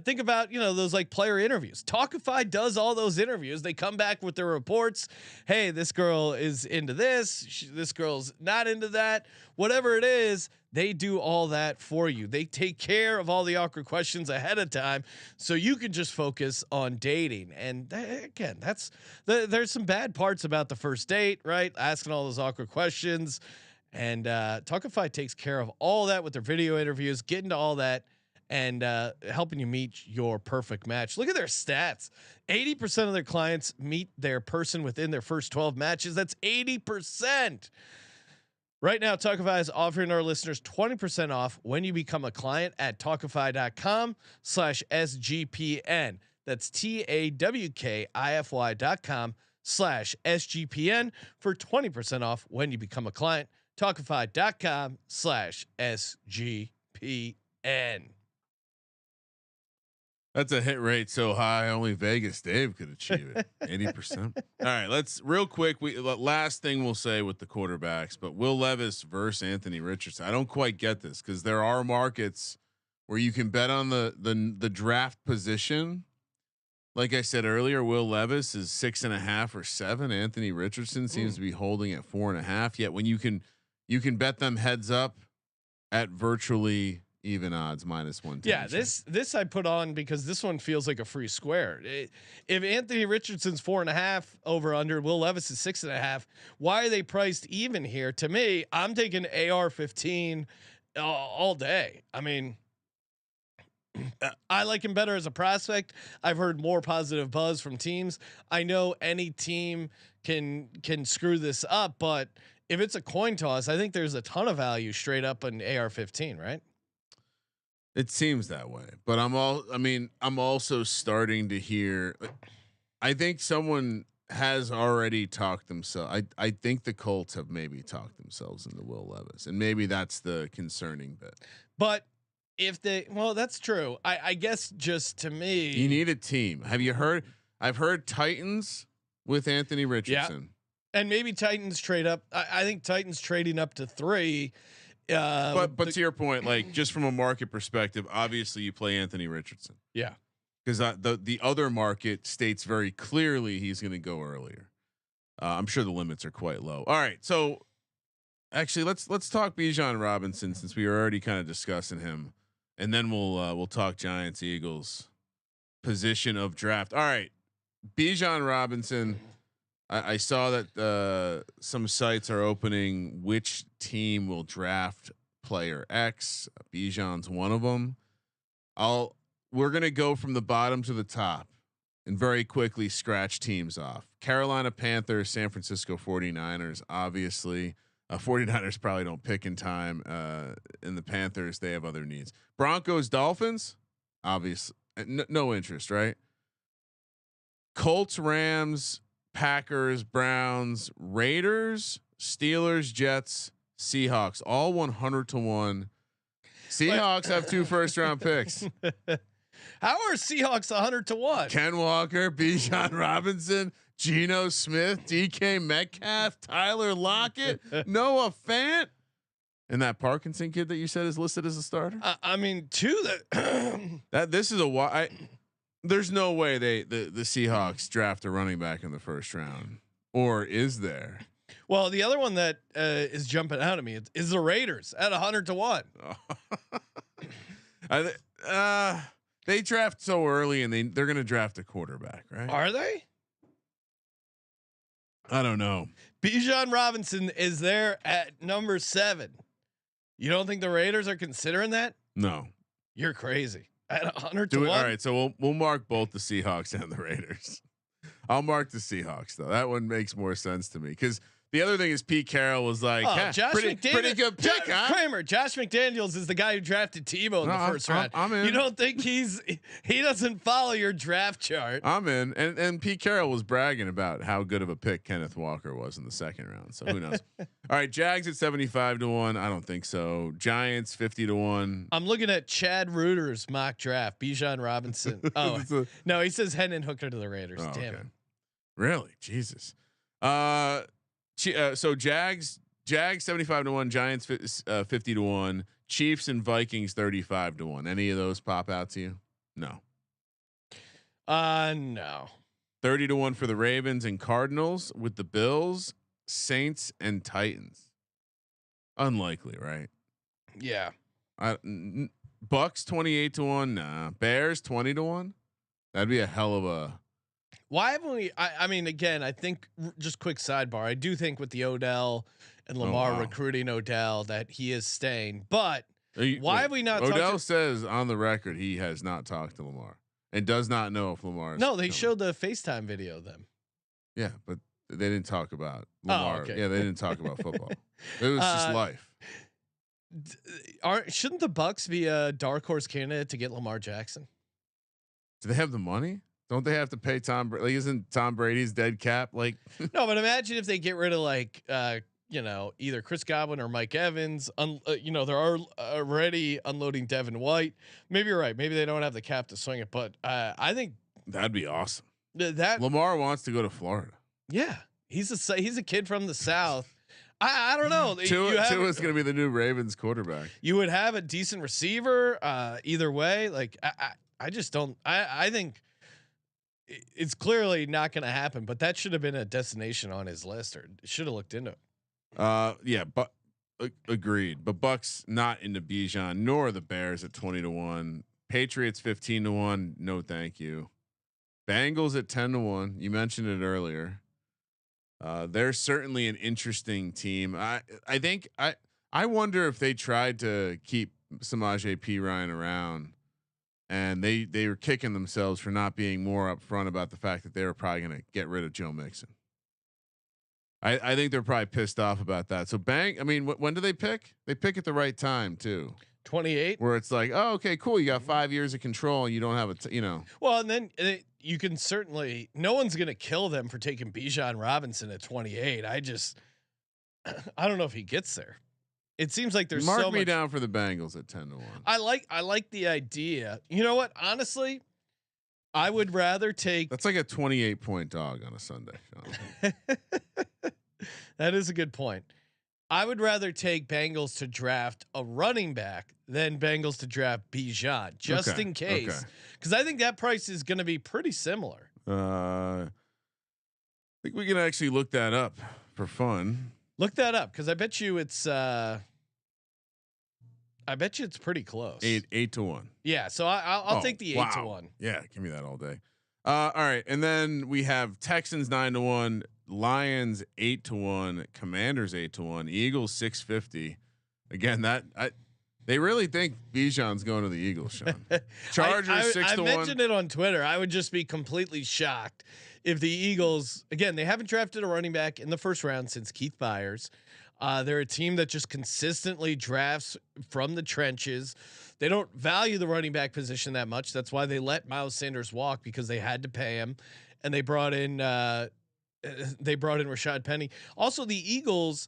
Think about, those like player interviews. Talkify does all those interviews. They come back with their reports. Hey, this girl is into this. This girl's not into that. Whatever it is, they do all that for you. They take care of all the awkward questions ahead of time, so you can just focus on dating. And again, there's some bad parts about the first date, right? Asking all those awkward questions, and Talkify takes care of all that with their video interviews, getting to all that, and helping you meet your perfect match. Look at their stats. 80% of their clients meet their person within their first 12 matches. That's 80%. Right now, Talkify is offering our listeners 20% off when you become a client at talkify.com/SGPN. That's TAWKIFY.com/SGPN for 20% off when you become a client. Talkify.com/SGPN. That's a hit rate so high only Vegas Dave could achieve it. 80%. All right, let's real quick. Last thing we'll say with the quarterbacks, but Will Levis versus Anthony Richardson. I don't quite get this because there are markets where you can bet on the draft position. Like I said earlier, Will Levis is 6.5 or 7. Anthony Richardson seems to be holding at 4.5. Yet when you can bet them heads up at virtually even odds, -110. Yeah, this I put on because this one feels like a free square. If Anthony Richardson's 4.5 over under, Will Levis is 6.5. Why are they priced even here? To me, I'm taking AR-15 all day. I mean, I like him better as a prospect. I've heard more positive buzz from teams. I know any team can screw this up, but if it's a coin toss, I think there's a ton of value straight up in AR-15, right? It seems that way, but I'm also starting to hear. I think someone has already talked themselves. I think the Colts have maybe talked themselves into Will Levis, and maybe that's the concerning bit. But if that's true. I guess just to me, you need a team. Have you heard? I've heard Titans with Anthony Richardson, and maybe Titans trade up. I think Titans trading up to 3. But to your point, like just from a market perspective, obviously you play Anthony Richardson. Yeah. Because the other market states very clearly he's going to go earlier. I'm sure the limits are quite low. All right, so actually let's talk Bijan Robinson since we were already kind of discussing him, and then we'll talk Giants Eagles position of draft. All right, Bijan Robinson. I saw that some sites are opening which team will draft player X. Bijan's one of them. We're going to go from the bottom to the top and very quickly scratch teams off. Carolina Panthers, San Francisco 49ers, obviously. 49ers probably don't pick in time. In the Panthers, they have other needs. Broncos, Dolphins, obviously no interest, right? Colts, Rams, Packers, Browns, Raiders, Steelers, Jets, Seahawks, all 100-1. Seahawks have 2 first-round picks. How are Seahawks 100-1? Ken Walker, Bijan Robinson, Geno Smith, DK Metcalf, Tyler Lockett, Noah Fant, and that Parkinson kid that you said is listed as a starter. I mean, 2 that this is a there's no way the Seahawks draft a running back in the first round, or is there? Well, the other one that is jumping out at me is the Raiders at 100-1. They draft so early, and they're going to draft a quarterback, right? Are they? I don't know. Bijan Robinson is there at number 7. You don't think the Raiders are considering that? No, you're crazy. At 100-1. All right, so we'll mark both the Seahawks and the Raiders. I'll mark the Seahawks though. That one makes more sense to me because the other thing is Pete Carroll was like, pretty good pick, huh? Kramer. Josh McDaniels is the guy who drafted Tebow in the first round. I'm in. You don't think he doesn't follow your draft chart? I'm in. And Pete Carroll was bragging about how good of a pick Kenneth Walker was in the second round. So who knows? All right, Jags at 75-1. I don't think so. Giants 50-1. I'm looking at Chad Reuter's mock draft. Bijan Robinson. Oh no, he says Hendon Hooker to the Raiders. Damn it. Really? Jesus. So Jags 75-1, Giants 50-1, Chiefs and Vikings 35-1. Any of those pop out to you? No. No. 30-1 for the Ravens and Cardinals with the Bills, Saints and Titans. Unlikely, right? Yeah. Bucks 28-1. Nah. Bears 20-1. That'd be a hell of a. Why haven't we? I mean, again, I think just quick sidebar. I do think with the Odell and Lamar recruiting Odell that he is staying. But why have we not? Odell says on the record he has not talked to Lamar and does not know if Lamar. No, they showed the FaceTime video of them. Yeah, but they didn't talk about Lamar. Oh, okay. Yeah, they didn't talk about football. It was just life. Shouldn't the Bucks be a dark horse candidate to get Lamar Jackson? Do they have the money? Don't they have to pay Tom? Like, isn't Tom Brady's dead cap? Like, no, but imagine if they get rid of either Chris Godwin or Mike Evans. They're already unloading Devin White. Maybe you're right. Maybe they don't have the cap to swing it, but I think that'd be awesome. That Lamar wants to go to Florida. Yeah, he's a kid from the South. I don't know. Tua is going to be the new Ravens quarterback. You would have a decent receiver either way. Like I just don't. I think it's clearly not going to happen. But that should have been a destination on his list, or should have looked into it. Yeah, but agreed. But Bucks not into Bijan, nor the Bears at 20-1. Patriots 15-1. No, thank you. Bengals at 10-1. You mentioned it earlier. They're certainly an interesting team. I think I wonder if they tried to keep Samaje Perine around, and they were kicking themselves for not being more upfront about the fact that they were probably going to get rid of Joe Mixon. I think they're probably pissed off about that. So when do they pick? They pick at the right time too. 28, where it's like, oh, okay, cool. You got 5 years of control, and you don't have Well, and then you can certainly. No one's gonna kill them for taking Bijan Robinson at 28. I don't know if he gets there. It seems like there's Mark so me much. down for the Bengals at 10-1. I like the idea. You know what? Honestly, I would rather take. That's like a 28-point dog on a Sunday. That is a good point. I would rather take Bengals to draft a running back than Bengals to draft Bijan, just in case, because I think that price is going to be pretty similar. I think we can actually look that up for fun. Look that up, because I bet you it's pretty close. 8-1. Yeah, so I'll take the 8-1. Yeah, give me that all day. All right, and then we have Texans 9-1, Lions 8-1, Commanders 8-1, Eagles 650. Again, they really think Bijan's going to the Eagles, Sean. Chargers 6-1. I mentioned it on Twitter. I would just be completely shocked if the Eagles, again, they haven't drafted a running back in the first round since Keith Byers. They're a team that just consistently drafts from the trenches. They don't value the running back position that much. That's why they let Miles Sanders walk, because they had to pay him, and they brought in Rashad Penny. Also, the Eagles,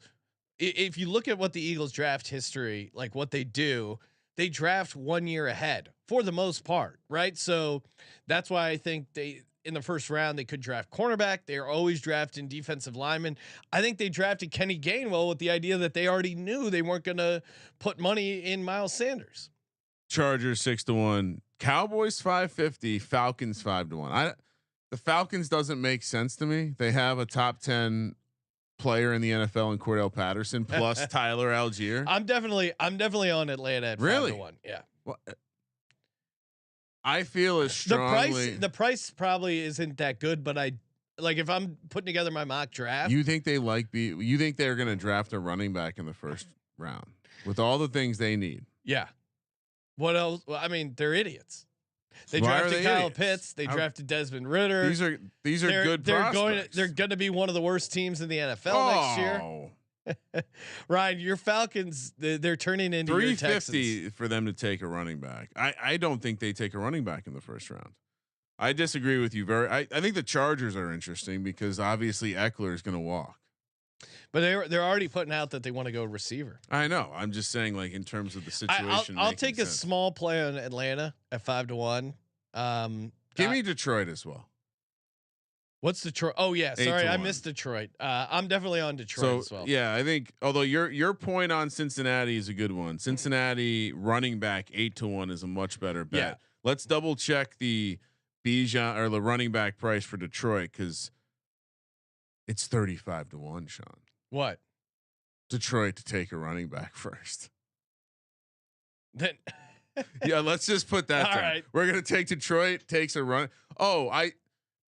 if you look at what the Eagles draft history, like what they do, they draft 1 year ahead for the most part, right? So that's why I think in the first round they could draft cornerback. They are always drafting defensive linemen. I think they drafted Kenny Gainwell with the idea that they already knew they weren't going to put money in Miles Sanders. Chargers 6-1, Cowboys 550, Falcons 5-1. The Falcons doesn't make sense to me. They have a top 10 player in the NFL in Cordell Patterson plus Tyler Algier. I'm definitely on Atlanta at 5-1. Yeah. Well, I feel as strongly. The price probably isn't that good, but if I'm putting together my mock draft. You think they're going to draft a running back in the first round with all the things they need? Yeah. What else? Well, I mean, they're idiots. They drafted Kyle Pitts. They drafted Desmond Ritter. These are good prospects. They're going to be one of the worst teams in the NFL next year. Ryan, your Falcons, they're turning into your Texans. 350 for them to take a running back. I don't think they take a running back in the first round. I disagree with you. I think the Chargers are interesting because obviously Eckler is going to walk. But they're already putting out that they want to go receiver. I know. I'm just saying, like, in terms of the situation. I'll take a small play on Atlanta at 5-1. Give me Detroit as well. What's Detroit? Oh yeah, sorry, I missed Detroit. I'm definitely on Detroit as well. Yeah, I think. Although your point on Cincinnati is a good one. Cincinnati running back 8-1 is a much better bet. Yeah. Let's double check the Bijan or the running back price for Detroit because it's 35-1, Sean. What? Detroit to take a running back first. Then yeah, let's just put that down. Right. We're gonna take Detroit takes a run.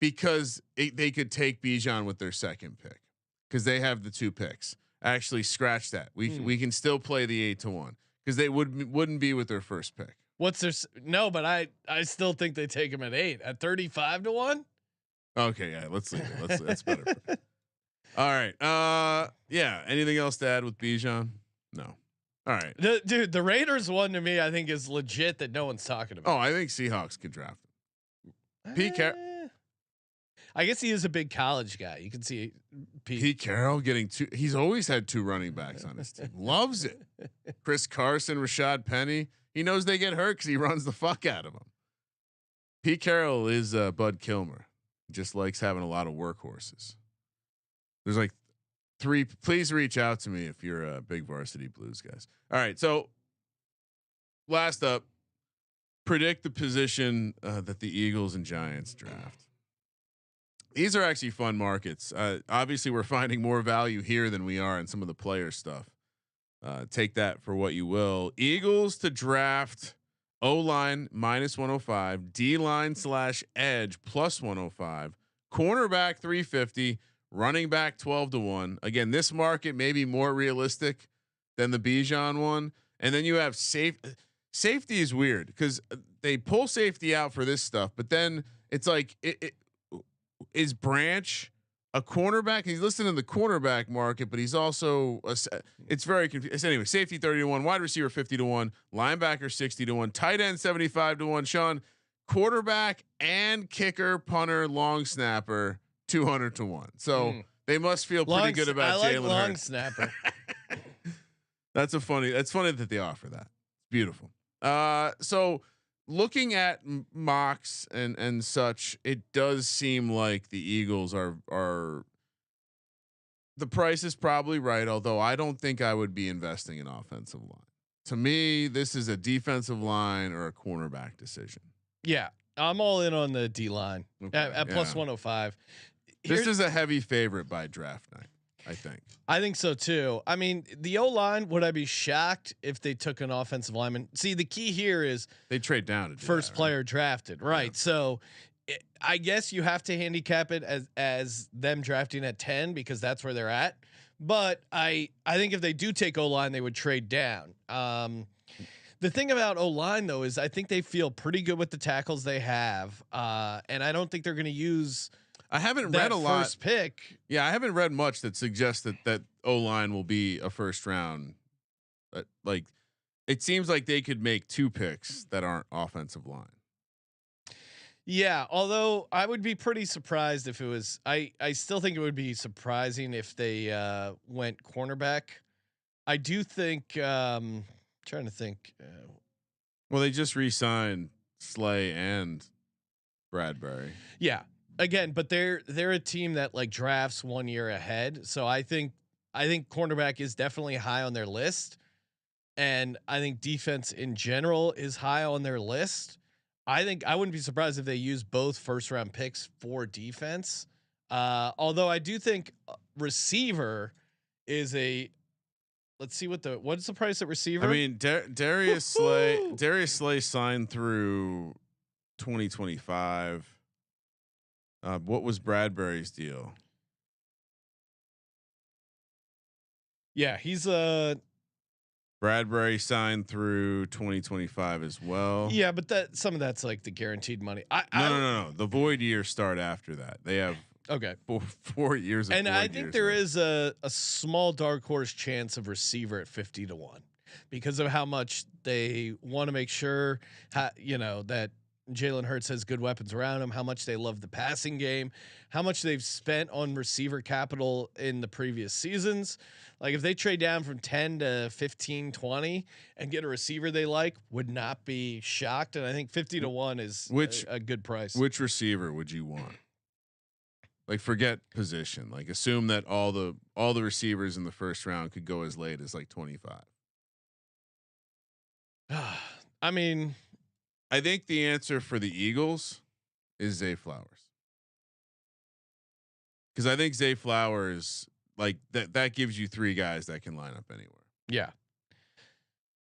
Because they could take Bijan with their second pick because they have the 2 picks. Actually, scratch that. We can still play the 8-1 because they wouldn't be with their first pick. What's their no? But I still think they take him at 8 at 35-1. Okay, yeah, let's leave it. That's better. All right. Yeah. Anything else to add with Bijan? No. All right. Dude, the Raiders one to me, I think is legit that no one's talking about. Oh, I think Seahawks could draft him. Pete Carroll. I guess he is a big college guy. You can see Pete Carroll getting 2. He's always had 2 running backs on his team. Loves it. Chris Carson, Rashad Penny. He knows they get hurt because he runs the fuck out of them. Pete Carroll is Bud Kilmer. Just likes having a lot of workhorses. There's like 3. Please reach out to me if you're a big Varsity Blues guys. All right. So last up, predict the position that the Eagles and Giants draft. These are actually fun markets. Obviously, we're finding more value here than we are in some of the player stuff. Take that for what you will. Eagles to draft O-line -105, D-line / edge +105, cornerback 350, running back 12-1. Again, this market may be more realistic than the Bijan one. And then you have safety is weird because they pull safety out for this stuff, but then it's like is Branch a cornerback? He's listed in the cornerback market, but he's also it's very confusing. Anyway, safety 30-1, wide receiver 50-1, linebacker 60-1, tight end 75-1. Sean, quarterback and kicker, punter, long snapper, 200 to 1. So they must feel pretty good about Jalen long Hurts. snapper. That's funny that they offer that. Beautiful. So looking at mocks and such, it does seem like the Eagles are the price is probably right. Although I don't think I would be investing in offensive line. To me, this is a defensive line or a cornerback decision. Yeah, I'm all in on the D line at plus 105. This is a heavy favorite by draft night, I think. I think so too. I mean, the O line, would I be shocked if they took an offensive lineman? See, the key here is they trade down to first player drafted, right? Yeah. So I guess you have to handicap it as them drafting at 10 because that's where they're at. But I think if they do take O line, they would trade down. The thing about O line though is I think they feel pretty good with the tackles they have, and I don't think they're going to use. I haven't read a lot. First pick. Yeah, I haven't read much that suggests that O line will be a first round. Like, it seems like they could make 2 picks that aren't offensive line. Yeah, although I would be pretty surprised if it was. I still think it would be surprising if they went cornerback. I do think. Trying to think. Well, they just re-signed Slay and Bradbury. Yeah. Again, but they're a team that like drafts 1 year ahead. So I think cornerback is definitely high on their list. And I think defense in general is high on their list. I think I wouldn't be surprised if they use both first round picks for defense. Although I do think receiver is a, let's see what is the price at receiver? I mean, Darius Slay signed through 2025. What was Bradbury's deal? Yeah, he's Bradbury signed through 2025 as well. Yeah, but some of that's like the guaranteed money. No. The void years start after that. They have 4 years. And I think there is a small dark horse chance of receiver at 50 to 1 because of how much they want to make sure, that Jalen Hurts has good weapons around him, how much they love the passing game, how much they've spent on receiver capital in the previous seasons. Like if they trade down from 10 to 15, 20 and get a receiver they like, would not be shocked. And I think 50 to 1 is a good price. Which receiver would you want? Like forget position, like assume that all the receivers in the first round could go as late as like 25. I mean, I think the answer for the Eagles is Zay Flowers. Cause I think Zay Flowers like that gives you 3 guys that can line up anywhere. Yeah.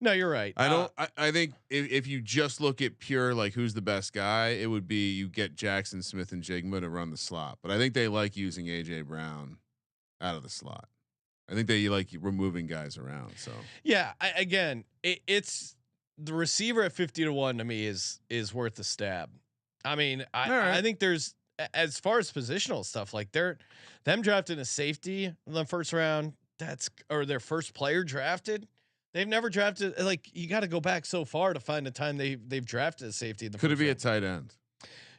No, you're right. I think if you just look at pure, like who's the best guy, it would be you get Jackson Smith and Jigma to run the slot, but I think they like using AJ Brown out of the slot. I think they like removing guys around. So yeah, it's the receiver at 50 to 1 to me is worth the stab. I mean, I think there's, as far as positional stuff, like them drafting a safety in the first round, or their first player drafted. They've never drafted, like you got to go back so far to find a time they've drafted a safety. In the Could it be round. a tight end?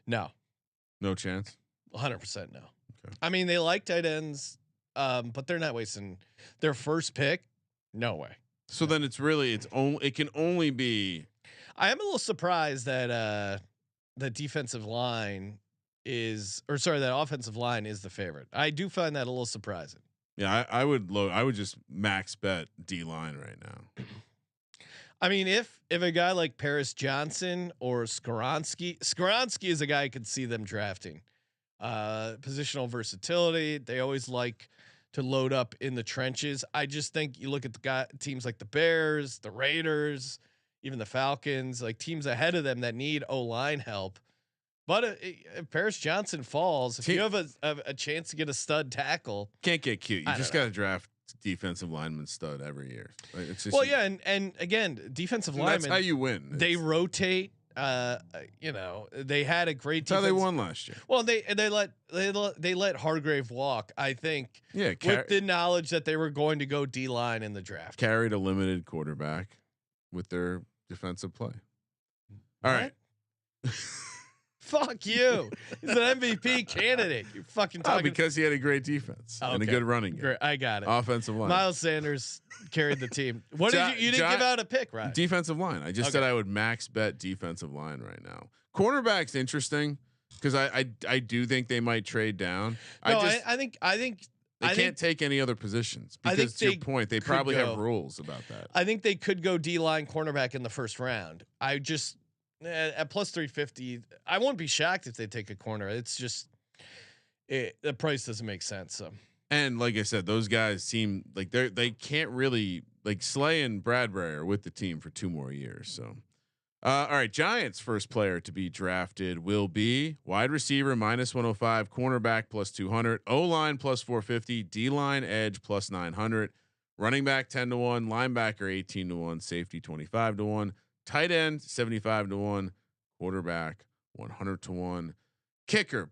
No chance. 100% no. Okay. I mean, they like tight ends, but they're not wasting their first pick. No way. So then it can only be. I am a little surprised that the defensive line that offensive line is the favorite. I do find that a little surprising. Yeah, I would just max bet D line right now. I mean, if a guy like Paris Johnson or Skoronski is a guy I could see them drafting. Positional versatility. They always like to load up in the trenches. I just think you look at the teams like the Bears, the Raiders, even the Falcons, like teams ahead of them that need O-line help. But if Paris Johnson falls, if you have a chance to get a stud tackle, can't get cute. You just got to draft defensive lineman stud every year. It's just, and again, defense linemen. That's how you win. They rotate. They had a great. That's how they won last year. Well, they let Hargrave walk. I think. Yeah, with the knowledge that they were going to go D line in the draft. Carried a limited quarterback with their defensive play. All right. Fuck you. He's an MVP candidate. You're fucking talking because he had a great defense and a good running game. Great. I got it. Offensive line. Miles Sanders carried the team. What did you didn't give out a pick, right? Defensive line. I just said I would max bet defensive line right now. Cornerback's interesting because I do think they might trade down. No, I think they can't take any other positions because to your point, they probably have rules about that. I think they could go D-line cornerback in the first round. I just at plus 350, I won't be shocked if they take a corner. It's just the price doesn't make sense. So. And like I said, those guys seem like they can't really like Slay and Bradbury are with the team for 2 more years. So, all right, Giants' first player to be drafted will be wide receiver -105, cornerback plus 200, O line plus 450, D line edge plus 900, running back 10-1, linebacker 18-1, safety 25-1, tight end 75-1, quarterback 100-1, kicker,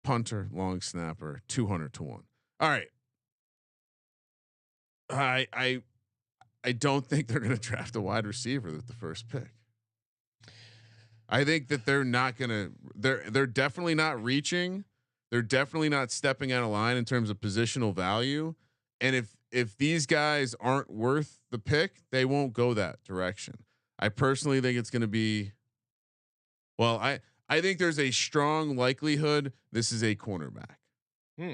punter, long snapper 200-1. All right. I don't think they're going to draft a wide receiver with the first pick. I think that they're not going to. They're definitely not reaching. They're definitely not stepping out of line in terms of positional value. And if these guys aren't worth the pick, they won't go that direction. I personally think it's going to be. Well, I think there's a strong likelihood this is a cornerback.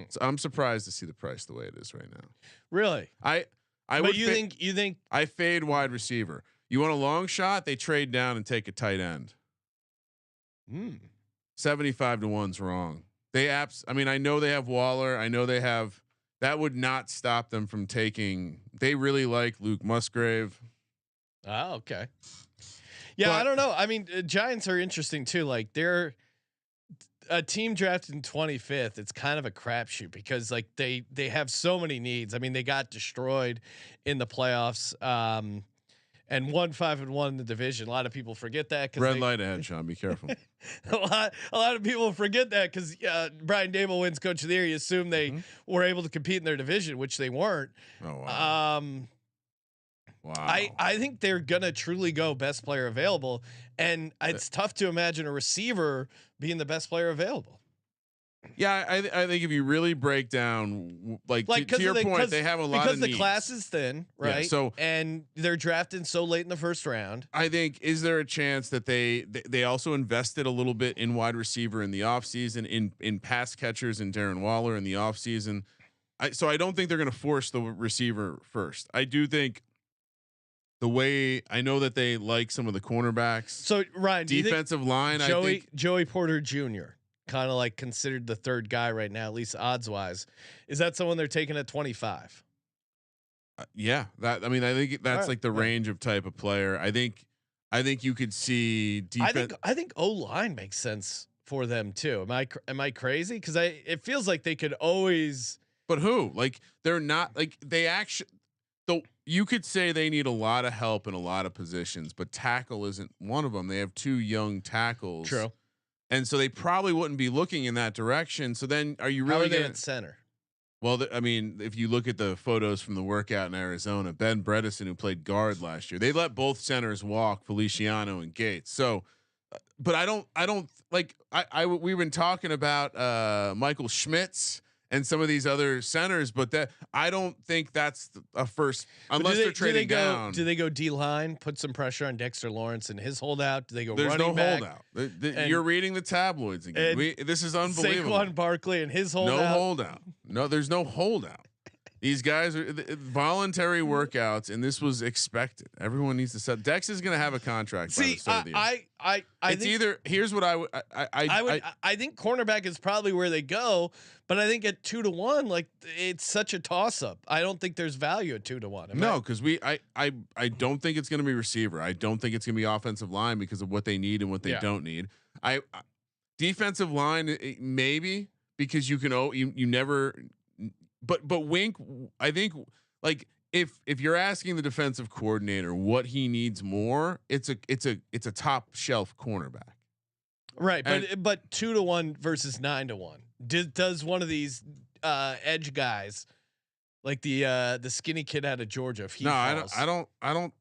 So I'm surprised to see the price the way it is right now. Really? I but would you think I fade wide receiver. You want a long shot? They trade down and take a tight end. 75-1's wrong. I mean, I know they have Waller. I know they have. That would not stop them from taking. They really like Luke Musgrave. Oh, okay. Yeah, but I don't know. I mean, Giants are interesting too. Like they're a team drafted in 25th. It's kind of a crapshoot because like they have so many needs. I mean, they got destroyed in the playoffs and won 5-1 in the division. A lot of people forget that. Red light ahead, Sean. Be careful. a lot of people forget that because Brian Daboll wins Coach of the Year. You assume they were able to compete in their division, which they weren't. Oh wow. Wow. I think they're gonna truly go best player available, and it's tough to imagine a receiver being the best player available. Yeah, I think if you really break down, like to your point, they have a lot of needs. Because the class is thin, right? Yeah, and they're drafted so late in the first round. I think is there a chance that they also invested a little bit in wide receiver in the offseason, in pass catchers and Darren Waller in the offseason. So I don't think they're going to force the receiver first. I do think. The way I know that they like some of the cornerbacks. So Ryan, defensive line, Joey Porter Jr. kind of like considered the third guy right now, at least odds wise. Is that someone they're taking at 25? Yeah, I think that's like the range of type of player. I think you could see defense. I think O line makes sense for them too. Am I crazy? Because it feels like they could always. But who? Like they're not like they actually. So you could say they need a lot of help in a lot of positions, but tackle isn't one of them. They have 2 young tackles. True. And so they probably wouldn't be looking in that direction. So then are you really they at center? Well, I mean, if you look at the photos from the workout in Arizona, Ben Bredesen, who played guard last year, they let both centers walk, Feliciano and Gates. So, but I don't like, we've been talking about Michael Schmitz and some of these other centers, but that I don't think that's a first unless they're trading down. Do they go D line, put some pressure on Dexter Lawrence and his holdout? Do they go? There's no running back? holdout. You're reading the tabloids again. This is unbelievable. Saquon Barkley and his holdout. No holdout. No, there's no holdout. These guys are voluntary workouts, and this was expected. Everyone needs to set. Dex is going to have a contract. See, I it's think either. Here's what I think cornerback is probably where they go, but I think at 2-1, like it's such a toss up. I don't think there's value at 2-1. No, because I don't think it's going to be receiver. I don't think it's going to be offensive line because of what they need and what they don't need. Defensive line maybe because you can you never. But Wink, I think like if you're asking the defensive coordinator what he needs more, it's a top shelf cornerback. Right, but 2-1 versus 9-1. Does one of these edge guys like the skinny kid out of Georgia? If he falls, I don't.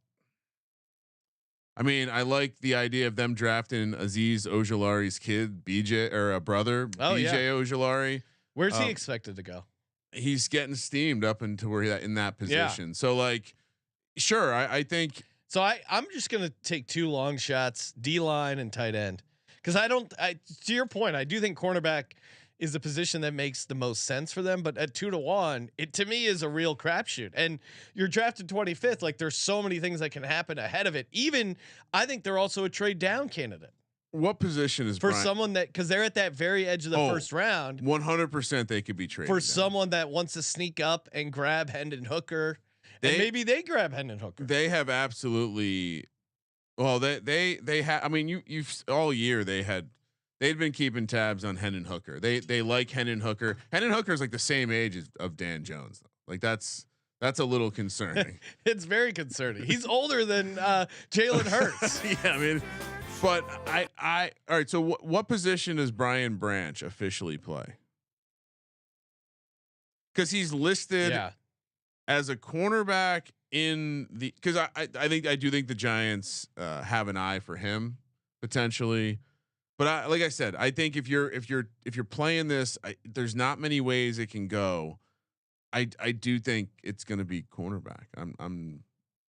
I mean, I like the idea of them drafting Azeez Ojulari's kid, BJ, or a brother, BJ Ojulari. Where's he expected to go? He's getting steamed up into where he's in that position. Yeah. So like, sure, I think. So I'm just gonna take 2 long shots, D line and tight end, because to your point, I do think cornerback is the position that makes the most sense for them. But at 2-1, it to me is a real crapshoot. And you're drafted 25th. Like there's so many things that can happen ahead of it. Even I think they're also a trade down candidate. What position is for someone that, because they're at that very edge of the first round? 100% they could be traded for someone that wants to sneak up and grab Hendon Hooker. And maybe they grab Hendon Hooker. They have absolutely. Well, they have. I mean, you've all year they'd been keeping tabs on Hendon Hooker. They like Hendon Hooker. Hendon Hooker is like the same age of Dan Jones, though. Like that's a little concerning. It's very concerning. He's older than Jalen Hurts. Yeah, I mean, but all right. So what position does Brian Branch officially play? Because he's listed as a cornerback in the. Because I do think the Giants have an eye for him potentially. But like I said, I think if you're playing this, there's not many ways it can go. I do think it's going to be cornerback.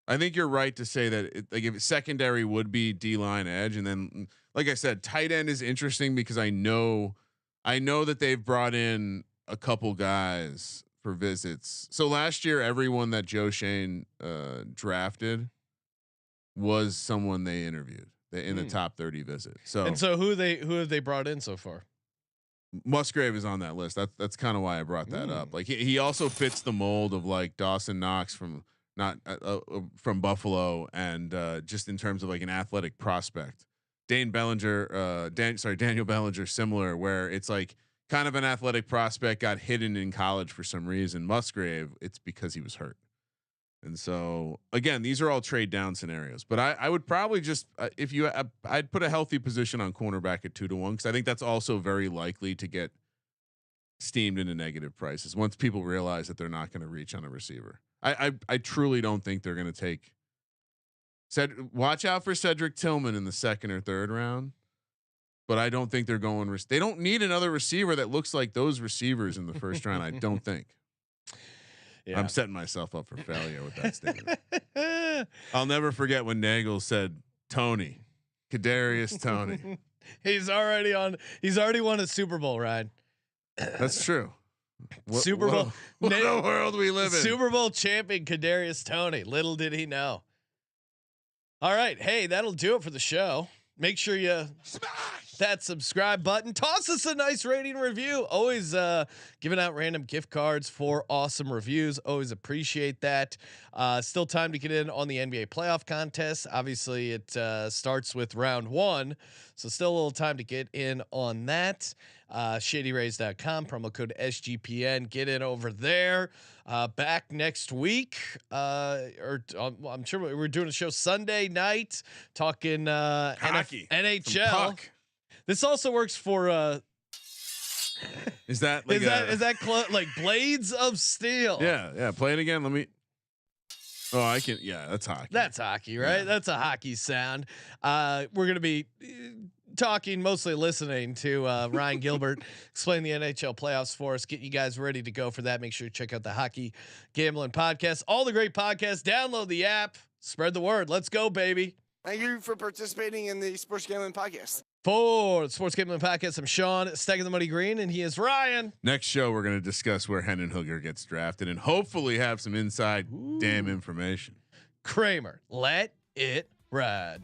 I think you're right to say that like if secondary would be D-line edge, and then like I said, tight end is interesting because I know that they've brought in a couple guys for visits. So last year, everyone that Joe Shane drafted was someone they interviewed in the top 30 visit. So who have they brought in so far? Musgrave is on that list. That's kind of why I brought that up. Like he also fits the mold of like Dawson Knox from Buffalo, and just in terms of like an athletic prospect. Daniel Bellinger, similar, where it's like kind of an athletic prospect got hidden in college for some reason. Musgrave, it's because he was hurt. And so again, these are all trade down scenarios, but I would probably just I'd put a healthy position on cornerback at 2-1 because I think that's also very likely to get steamed into negative prices once people realize that they're not going to reach on a receiver. I truly don't think they're going to take. Watch out for Cedric Tillman in the 2nd or 3rd round, but I don't think they're going. They don't need another receiver that looks like those receivers in the 1st round. I don't think. Yeah. I'm setting myself up for failure with that statement. I'll never forget when Nagel said Tony, Kadarius Tony. He's already won a Super Bowl, Ryan. That's true. Super Bowl. What a world we live in. Super Bowl champion Kadarius Tony. Little did he know. All right, hey, that'll do it for the show. Make sure you smash that subscribe button. Toss us a nice rating review. Always giving out random gift cards for awesome reviews. Always appreciate that. Still time to get in on the NBA playoff contest. Obviously, it starts with round 1, so still a little time to get in on that. ShadyRays.com, promo code SGPN. Get in over there. Back next week, I'm sure we're doing a show Sunday night talking hockey, NHL. This also works for is that like Blades of Steel? Yeah. Play it again. Let me. Oh, I can. Yeah, that's hockey. That's hockey, right? Yeah. That's a hockey sound. We're gonna be talking, mostly listening to Ryan Gilbert explain the NHL playoffs for us, get you guys ready to go for that. Make sure you check out the Hockey Gambling Podcast, all the great podcasts. Download the app, spread the word. Let's go, baby. Thank you for participating in the Sports Gambling Podcast. For the Sports Gambling Podcast, I'm Sean, stacking the money green, and he is Ryan. Next show, we're going to discuss where Hendon Hooker gets drafted and hopefully have some inside damn information. Kramer, let it ride.